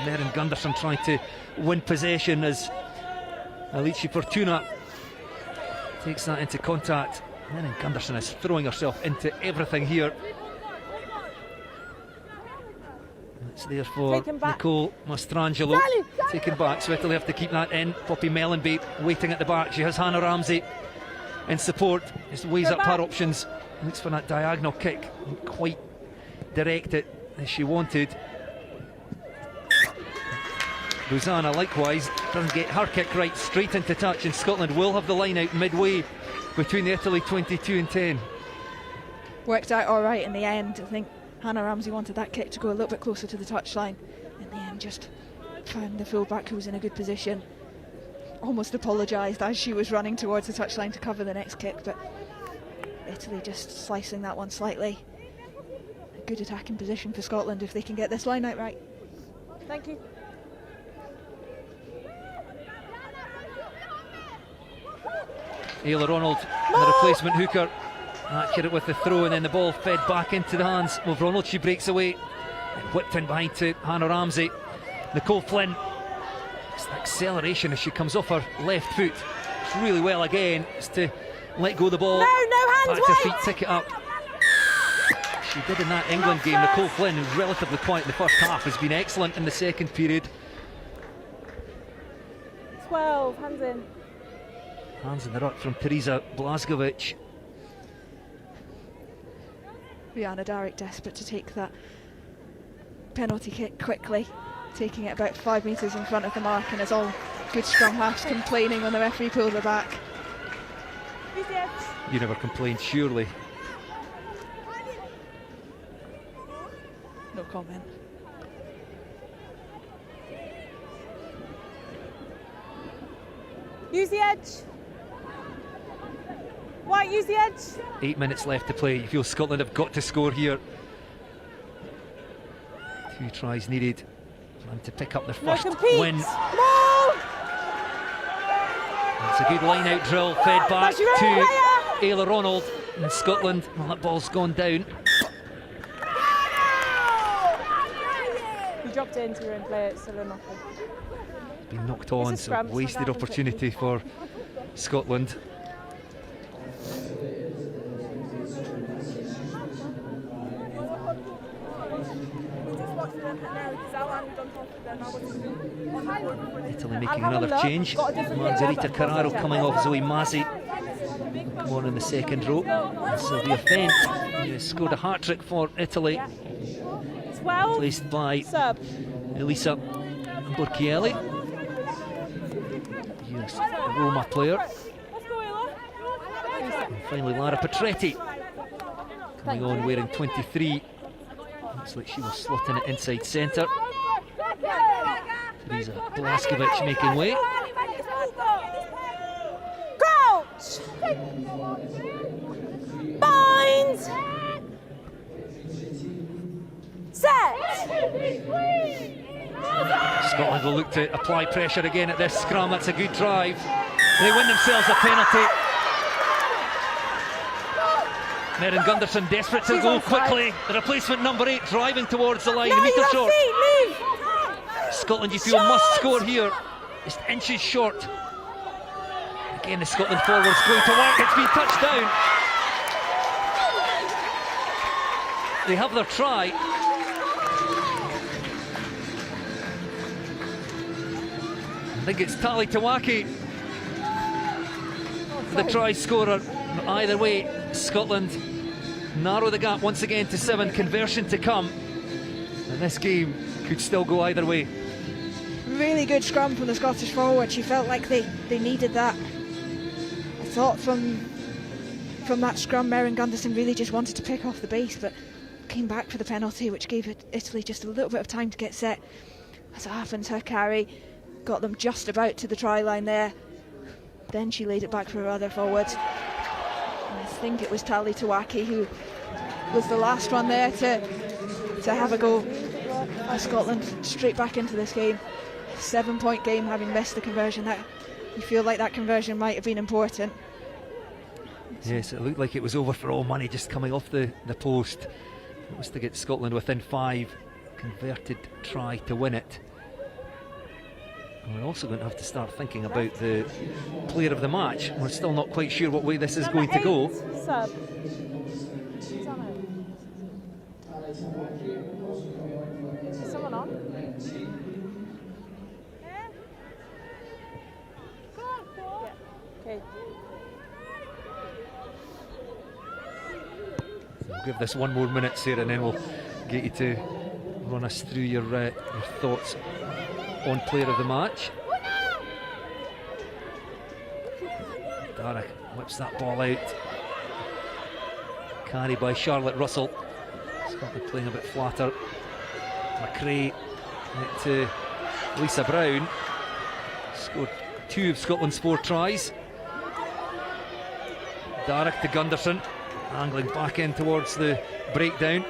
Meryn Gunderson trying to win possession as Alicia Fortuna takes that into contact. Meryn Gunderson is throwing herself into everything here. It's there for Nicole Mastrangelo. Taken back, so Italy have to keep that in. Poppy Mellenby waiting at the back. She has Hannah Ramsey in support. Just weighs up her options. Looks for that diagonal kick. Didn't quite direct it as she wanted. Buzana likewise doesn't get her kick right, straight into touch, and Scotland will have the line out midway between the Italy 22 and 10. Worked out all right in the end. I think Hannah Ramsey wanted that kick to go a little bit closer to the touchline. In the end, just found the fullback who was in a good position. Almost apologised as she was running towards the touchline to cover the next kick, but Italy just slicing that one slightly. A good attacking position for Scotland if they can get this line out right. Thank you. Ayla Ronald, the replacement hooker, accurate with the throw, and then the ball fed back into the hands of Ronald. She breaks away, whipped in behind to Hannah Ramsey. Nicole Flynn, it's the acceleration as she comes off her left foot. It's really well again, is to let go of the ball. No hands, back to feet, tick it up. She did in that England game. Nicole Flynn, who's relatively quiet in the first half, has been excellent in the second period. 12, hands in. Hands in the ruck from Teresa Blazgovic. Rihanna Darrick desperate to take that penalty kick quickly, taking it about 5 metres in front of the mark, and as all good scrum halves complaining when the referee pulled her back. You never complained, surely. No comment. Use the edge. White, use the edge. 8 minutes left to play. You feel Scotland have got to score here. 2 tries needed for them to pick up their first win. More. It's a good line-out drill fed back to Ayla Ronald in Scotland. Well, that ball's gone down. You dropped it into your own player, it's still a knock-on. Been knocked on, so wasted opportunity for Scotland. Italy making another change. Margherita Carraro coming off Zoe Mazzi. Come on in the second row. And Sylvia Fent, who has scored a hat-trick for Italy. 12. Placed by Elisa Borchielli. Yes, a Roma player. And finally Lara Petretti coming on wearing 23. Looks like she was slotting it inside centre. Teresa Blazgovic making way. Crouch! Bind! Set! Scotland will look to apply pressure again at this scrum. That's a good drive. They win themselves a penalty. Meryn Gunderson desperate to go quickly. The replacement number 8 driving towards the line, a metre short. Scotland, you feel, must score here. Just inches short. Again, the Scotland forwards going to work. It's been touched down. They have their try. I think it's Tali Tawaki, the try scorer. Either way, Scotland narrow the gap once again to 7. Conversion to come, and this game could still go either way. Really good scrum from the Scottish forward. She felt like they needed that. I thought from that scrum, Merrin Gunderson really just wanted to pick off the base, but came back for the penalty, which gave Italy just a little bit of time to get set. As it happens, her carry got them just about to the try line there. Then she laid it back for her other forwards. And I think it was Tali Tawaki who was the last one there to have a go. Scotland straight back into this game. 7-point game, having missed the conversion. That you feel like that conversion might have been important. Yes, it looked like it was over for all money, just coming off the post. It was to get Scotland within 5. Converted try to win it. And we're also going to have to start thinking about the player of the match. We're still not quite sure what way this is going to go. Sub. Is someone on? Yeah. Okay. We'll give this 1 more minute, Sarah, and then we'll get you to run us through your thoughts on player of the match. Dara whips that ball out. Carry by Charlotte Russell. Scotland playing a bit flatter. McRae out to Lisa Brown. Scored 2 of Scotland's 4 tries. Darrick to Gunderson, angling back in towards the breakdown.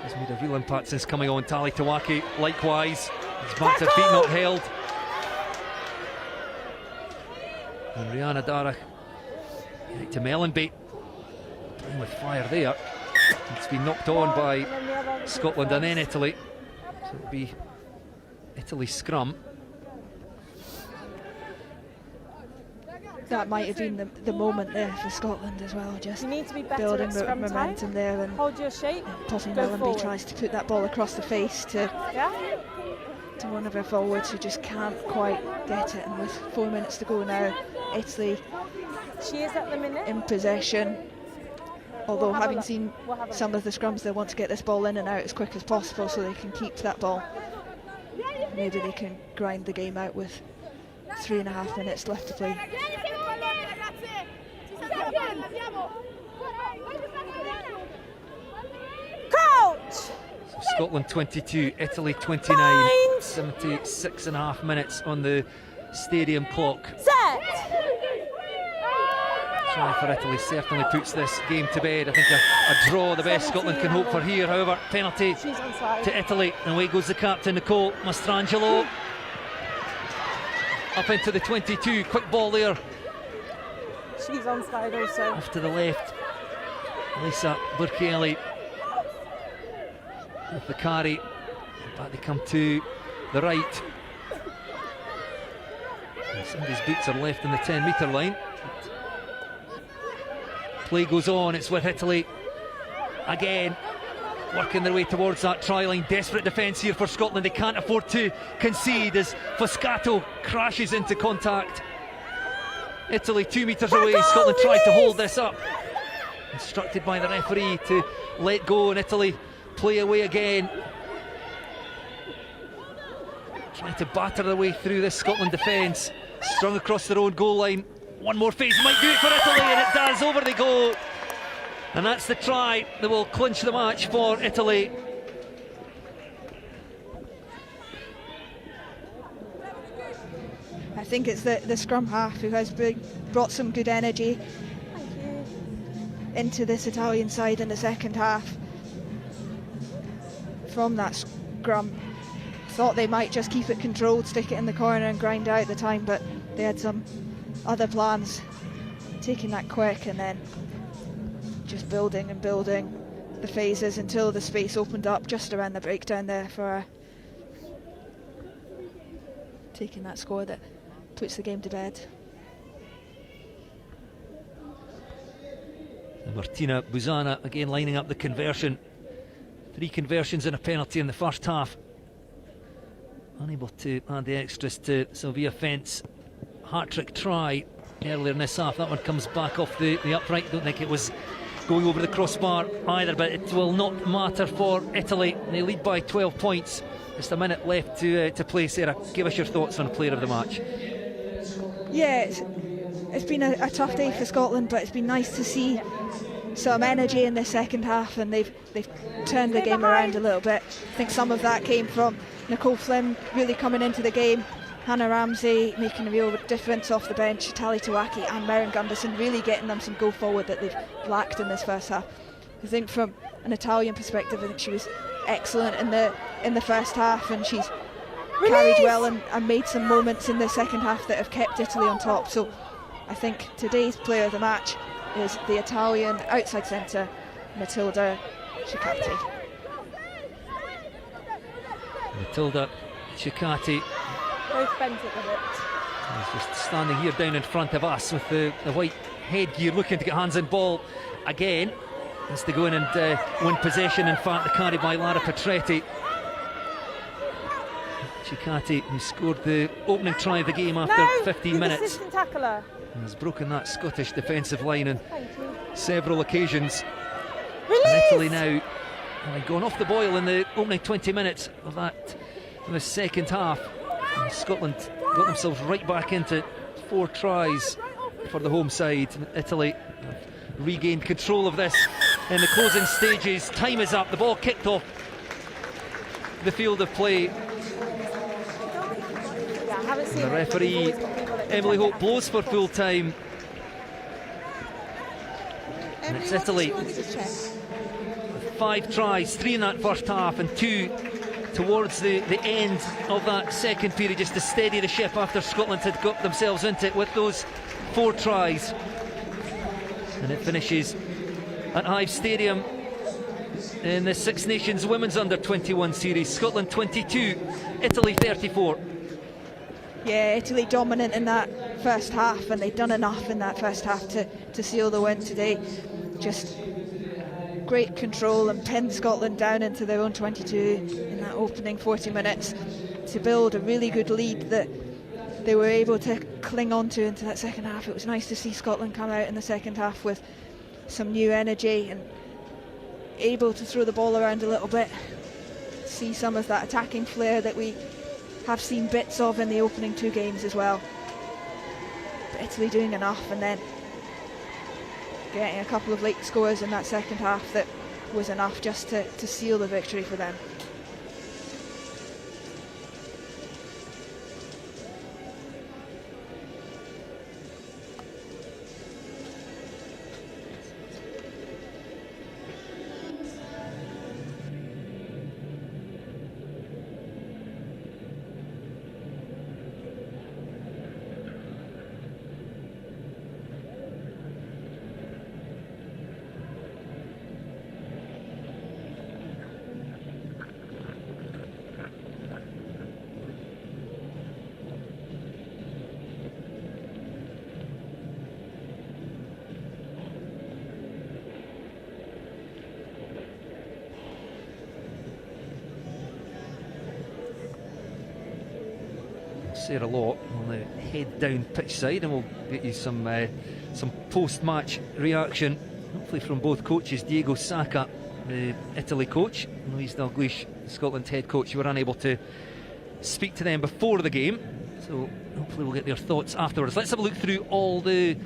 He's made a real impact since coming on. Tali Tawaki likewise. His back to feet not held. And Rihanna Darrick out to Mellenby, playing with fire there. It's been knocked on by Scotland and then Italy. So it'll be Italy's scrum. That might have been the moment there for Scotland as well, just You need to be better building at scrum momentum time. there, and Hold your shape. Poppy Go Mellenby forward. tries to put that ball across the face to one of her forwards who just can't quite get it, and with 4 minutes to go now, Italy She is at the minute. in possession. Although We'll have a having look. seen We'll have a some of the scrums, they want to get this ball in and out as quick as possible so they can keep that ball. Maybe they can grind the game out with 3.5 minutes left to play. Coach! So Scotland 22, Italy 29. Mind. 76.5 minutes on the stadium clock. Set! Try for Italy certainly puts this game to bed. I think a draw, the best Scotland can hope for here. However, penalty She's onside. to Italy, and away goes the captain, Nicole Mastrangelo. Up into the 22, quick ball there, She's onside also. off to the left. Lisa Burkelly with the carry. Back they come to the right. And somebody's boots are left in the 10-metre line. Play goes on, it's with Italy again, working their way towards that try line. Desperate defence here for Scotland. They can't afford to concede as Foscato crashes into contact. Italy 2 metres away. Scotland tries to hold this up. Instructed by the referee to let go, and Italy play away again. Trying to batter their way through this Scotland defence. Strung across their own goal line. One more phase might do it for Italy, and it does. Over they go. And that's the try that will clinch the match for Italy. I think it's the scrum half who has brought some good energy into this Italian side in the second half. From that scrum, thought they might just keep it controlled, stick it in the corner and grind out the time, but they had some other plans, taking that quick and then just building and building the phases until the space opened up just around the breakdown there for her. Taking that score that puts the game to bed. And Martina Buzana again lining up the conversion. 3 conversions and a penalty in the first half. Unable to add the extras to Sylvia Fent's hat-trick try earlier in this half. That one comes back off the upright. Don't think it was going over the crossbar either, but it will not matter for Italy. They lead by 12 points. Just a minute left to play. Sarah, give us your thoughts on player of the match. Yeah, it's been a tough day for Scotland, but it's been nice to see some energy in the second half, and they've turned the game around a little bit. I think some of that came from Nicole Flynn really coming into the game, Hannah Ramsey making a real difference off the bench, Tali Tawaki and Merrin Gunderson really getting them some go forward that they've lacked in this first half. I think from an Italian perspective, I think she was excellent in the first half, and she's carried well and made some moments in the second half that have kept Italy on top. So I think today's player of the match is the Italian outside centre, Matilda Ciccati. Matilda Ciccati. Both bent at the hips. He's just standing here down in front of us with the white headgear, looking to get hands on ball again. Has to go in and win possession. In fact, the carry by Lara Petretti. Ciccati, who scored the opening try of the game after 15 minutes, has broken that Scottish defensive line on several occasions. And Italy now having gone off the boil in the opening 20 minutes of the second half. And Scotland got themselves right back into 4 tries for the home side. Italy have regained control of this in the closing stages. Time is up. The ball kicked off the field of play. The referee, Emily Hope, blows for full time. And it's Italy with 5 tries, 3 in that first half and 2 towards the end of that second period, just to steady the ship after Scotland had got themselves into it with those 4 tries. And it finishes at Hive Stadium in the Six Nations Women's Under-21 series. Scotland 22, Italy 34. Yeah, Italy dominant in that first half, and they've done enough in that first half to seal the win today. Just great control and pinned Scotland down into their own 22 in that opening 40 minutes to build a really good lead that they were able to cling on to into that second half. It was nice to see Scotland come out in the second half with some new energy and able to throw the ball around a little bit, see some of that attacking flair that we have seen bits of in the opening 2 games as well. But Italy doing enough, and then getting a couple of late scores in that second half that was enough just to seal the victory for them. Sarah Law will now head down pitch side, and we'll get you some post-match reaction, hopefully from both coaches. Diego Sacca, the Italy coach, Louise Dalglish, Scotland head coach. You were unable to speak to them before the game, so hopefully we'll get their thoughts afterwards. Let's have a look through all the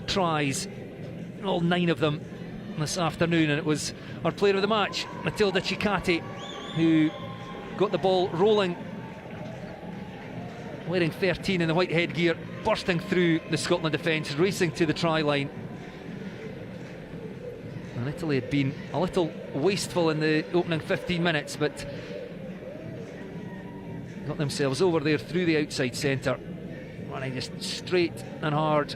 tries, all 9 of them this afternoon, and it was our player of the match, Matilda Ciccati, who got the ball rolling, wearing 13 in the white headgear, bursting through the Scotland defence, racing to the try line. And Italy had been a little wasteful in the opening 15 minutes, but got themselves over there through the outside centre, running just straight and hard,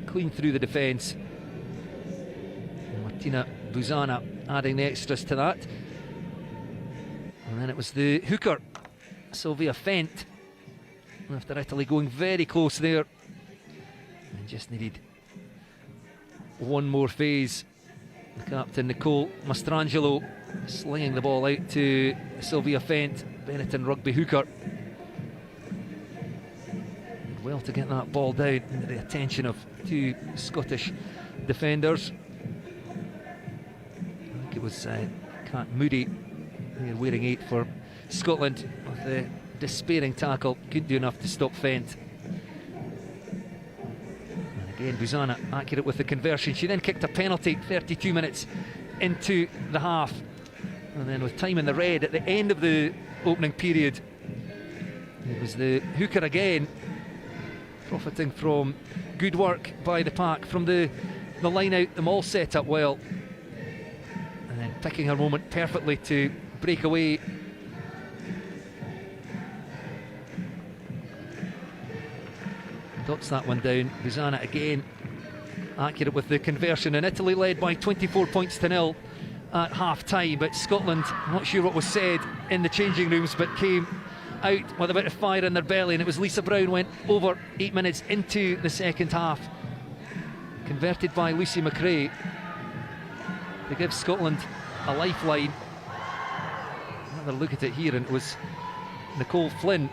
clean through the defence. And Martina Buzana adding the extras to that. And then it was the hooker, Sylvia Fent, after Italy going very close there, and just needed one more phase. The captain Nicole Mastrangelo slinging the ball out to Sylvia Fent, Benetton rugby hooker. well to get that ball down into the attention of two Scottish defenders. I think it was Cat Moody, wearing 8 for Scotland, with a despairing tackle, couldn't do enough to stop Fent. And again, Buzana accurate with the conversion. She then kicked a penalty 32 minutes into the half, and then with time in the red at the end of the opening period, it was the hooker again, profiting from good work by the pack from the line out. Them all set up well, and then picking her moment perfectly to break away. Dots that one down. Buzana again accurate with the conversion, and Italy led by 24 points to 0 at half time. But Scotland, I'm not sure what was said in the changing rooms, but came out with a bit of fire in their belly, and it was Lisa Brown went over 8 minutes into the second half, converted by Lucy McRae to give Scotland a lifeline. Another look at it here, and it was Nicole Flynn,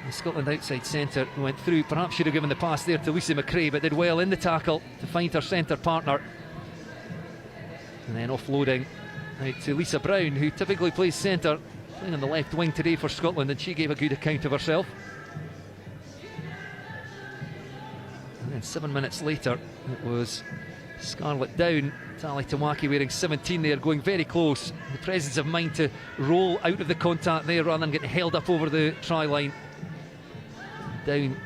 the Scotland outside centre, who went through. Perhaps should have given the pass there to Lucy McRae, but did well in the tackle to find her centre partner, and then offloading out to Lisa Brown, who typically plays centre, playing on the left wing today for Scotland, and she gave a good account of herself. And then 7 minutes later, it was Scarlett Down, Tali Tamaki wearing 17 there, going very close. The presence of mind to roll out of the contact there rather than getting held up over the try line. Down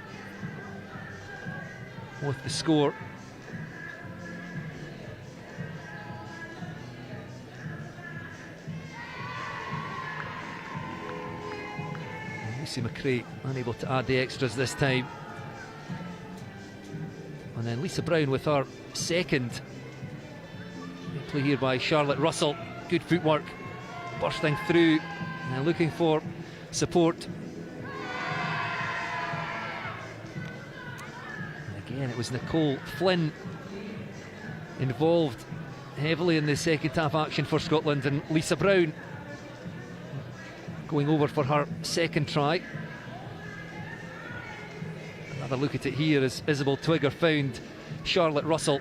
with the score. Lucy McRae unable to add the extras this time. And then Lisa Brown with her second. Play here by Charlotte Russell. Good footwork, bursting through and looking for support. And again, it was Nicole Flynn involved heavily in the second half action for Scotland, and Lisa Brown going over for her second try. Another look at it here as Isabel Twigger found Charlotte Russell.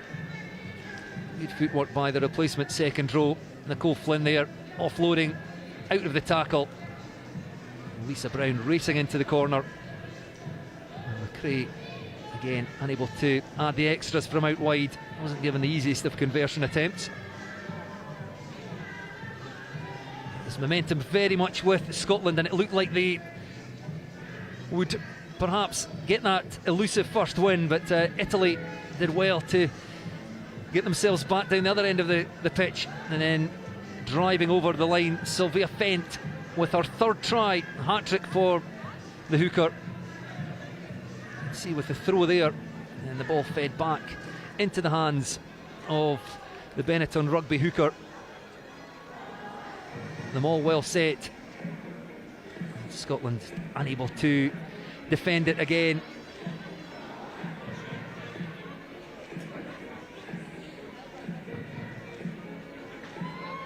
Good footwork by the replacement second row. Nicole Flynn there, offloading out of the tackle. Lisa Brown racing into the corner. And McRae again unable to add the extras from out wide. Wasn't given the easiest of conversion attempts. This momentum very much with Scotland, and it looked like they would perhaps get that elusive first win, but Italy did well to get themselves back down the other end of the pitch, and then driving over the line, Sylvia Fent with her third try, hat-trick for the hooker. See with the throw there, and the ball fed back into the hands of the Benetton rugby hooker. Them all well set. Scotland unable to defend it again.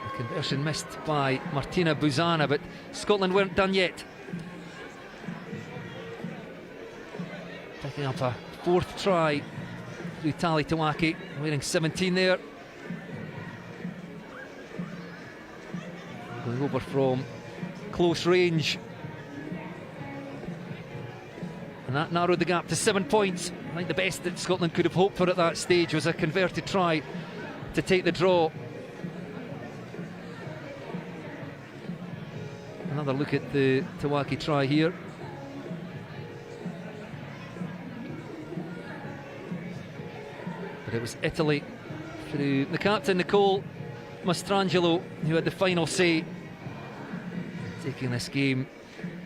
The conversion missed by Martina Buzana, but Scotland weren't done yet. Picking up a fourth try through Tali Tamaki, wearing 17 there. Going over from close range, and that narrowed the gap to 7 points. I think the best that Scotland could have hoped for at that stage was a converted try to take the draw. Another look at the Tamaki try here. But it was Italy through the captain, Nicole Mastrangelo, who had the final say, taking this game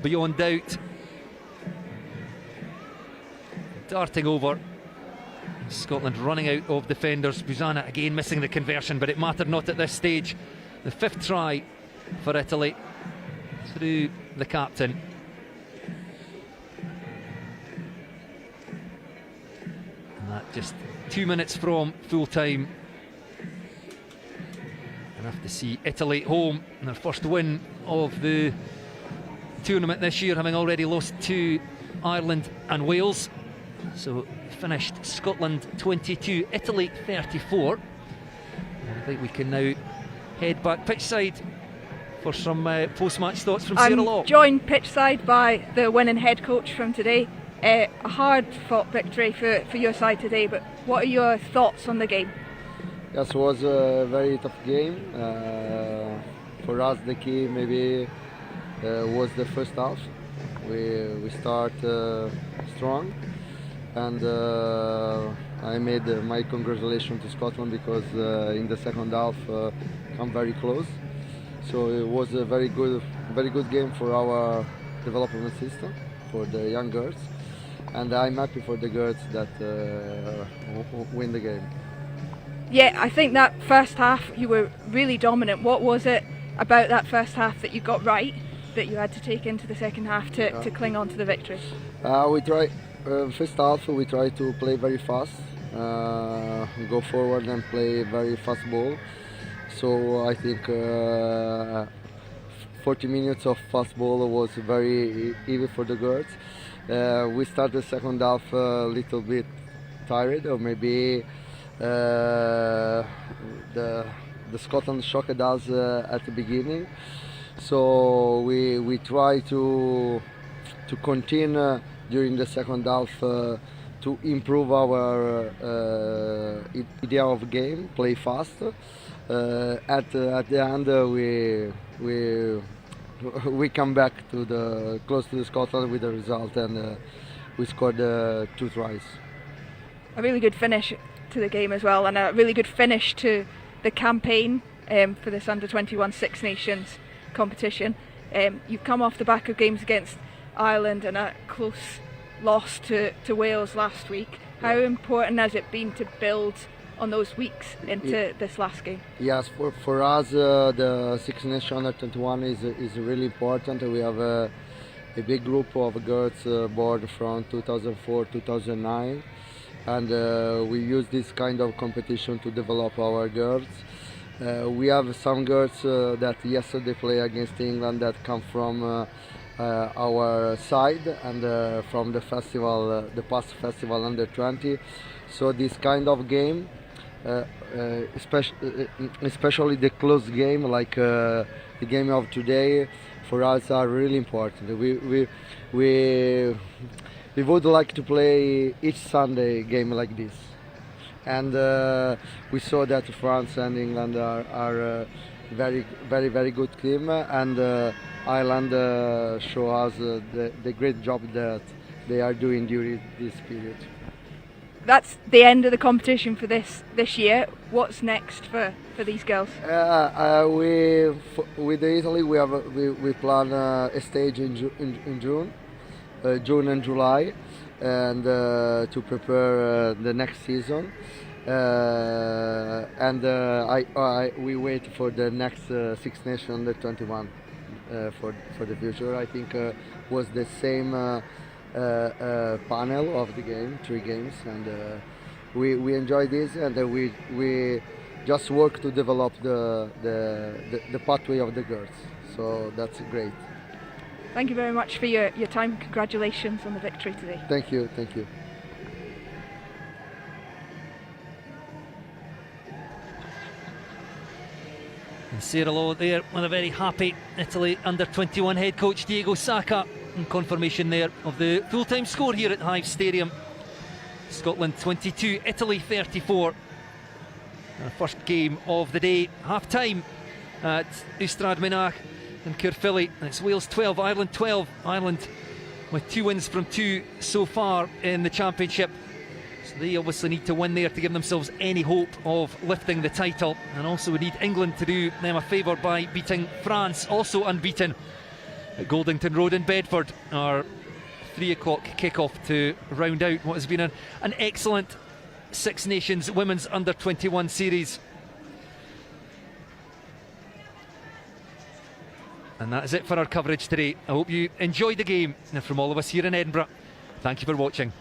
beyond doubt. Darting over, Scotland running out of defenders. Buzana again missing the conversion, but it mattered not at this stage. The fifth try for Italy through the captain. And that just 2 minutes from full time. Enough to see Italy home in their first win of the tournament this year, having already lost to Ireland and Wales. So finished Scotland 22, Italy 34. I think we can now head back pitchside for some post-match thoughts from Sarah Law. I'm joined pitchside by the winning head coach from today. A hard-fought victory for your side today, but what are your thoughts on the game? Yes, it was a very tough game. For us, the key maybe was the first half. We start strong, and I made my congratulations to Scotland because in the second half come very close. So it was a very good game for our development system, for the young girls, and I'm happy for the girls that win the game. Yeah, I think that first half you were really dominant. What was it about that first half that you got right that you had to take into the second half to cling on to the victory? We try first half we try to play very fast, go forward and play very fast ball. So I think 40 minutes of fast ball was very easy for the girls. We started the second half a little bit tired, or maybe the Scotland shocked us at the beginning. So we try to continue during the second half to improve our idea of game, play fast. At the end, we come back to the close to the Scotland with the result, and we scored 2 tries. A really good finish to the game as well, and a really good finish to the campaign for this Under-21 Six Nations competition. You've come off the back of games against Ireland and a close loss to Wales last week. How important has it been to build on those weeks into this last game? Yes, for us the Six Nations Under-21 is really important. We have a big group of girls born from 2004-2009, and we use this kind of competition to develop our girls. We have some girls that yesterday play against England that come from our side and from the festival, the past festival Under-20. So this kind of game, especially the close game like the game of today, for us are really important. We would like to play each Sunday game like this, and we saw that France and England are very good team, and Ireland show us the great job that they are doing during this period. That's the end of the competition for this year. What's next for these girls? With Italy, we plan a stage in June and July, and to prepare the next season. And we wait for the next Six Nations Under-21 for the future. I think was the same panel of the game, 3 games, and we enjoy this, and we just work to develop the pathway of the girls. So that's great. Thank you very much for your time. Congratulations on the victory today. Thank you. And Sarah Law there with a very happy Italy Under-21 head coach Diego Sacca, and confirmation there of the full-time score here at Hive Stadium. Scotland 22, Italy 34. Our first game of the day, half-time at Ystrad Mynach in Caerphilly. And it's Wales 12, Ireland 12. Ireland with 2 wins from 2 so far in the championship. So they obviously need to win there to give themselves any hope of lifting the title. And also we need England to do them a favour by beating France, also unbeaten, at Goldington Road in Bedford. Our 3 o'clock kick-off to round out what has been an excellent Six Nations Women's Under-21 series. And that is it for our coverage today. I hope you enjoyed the game, and from all of us here in Edinburgh, thank you for watching.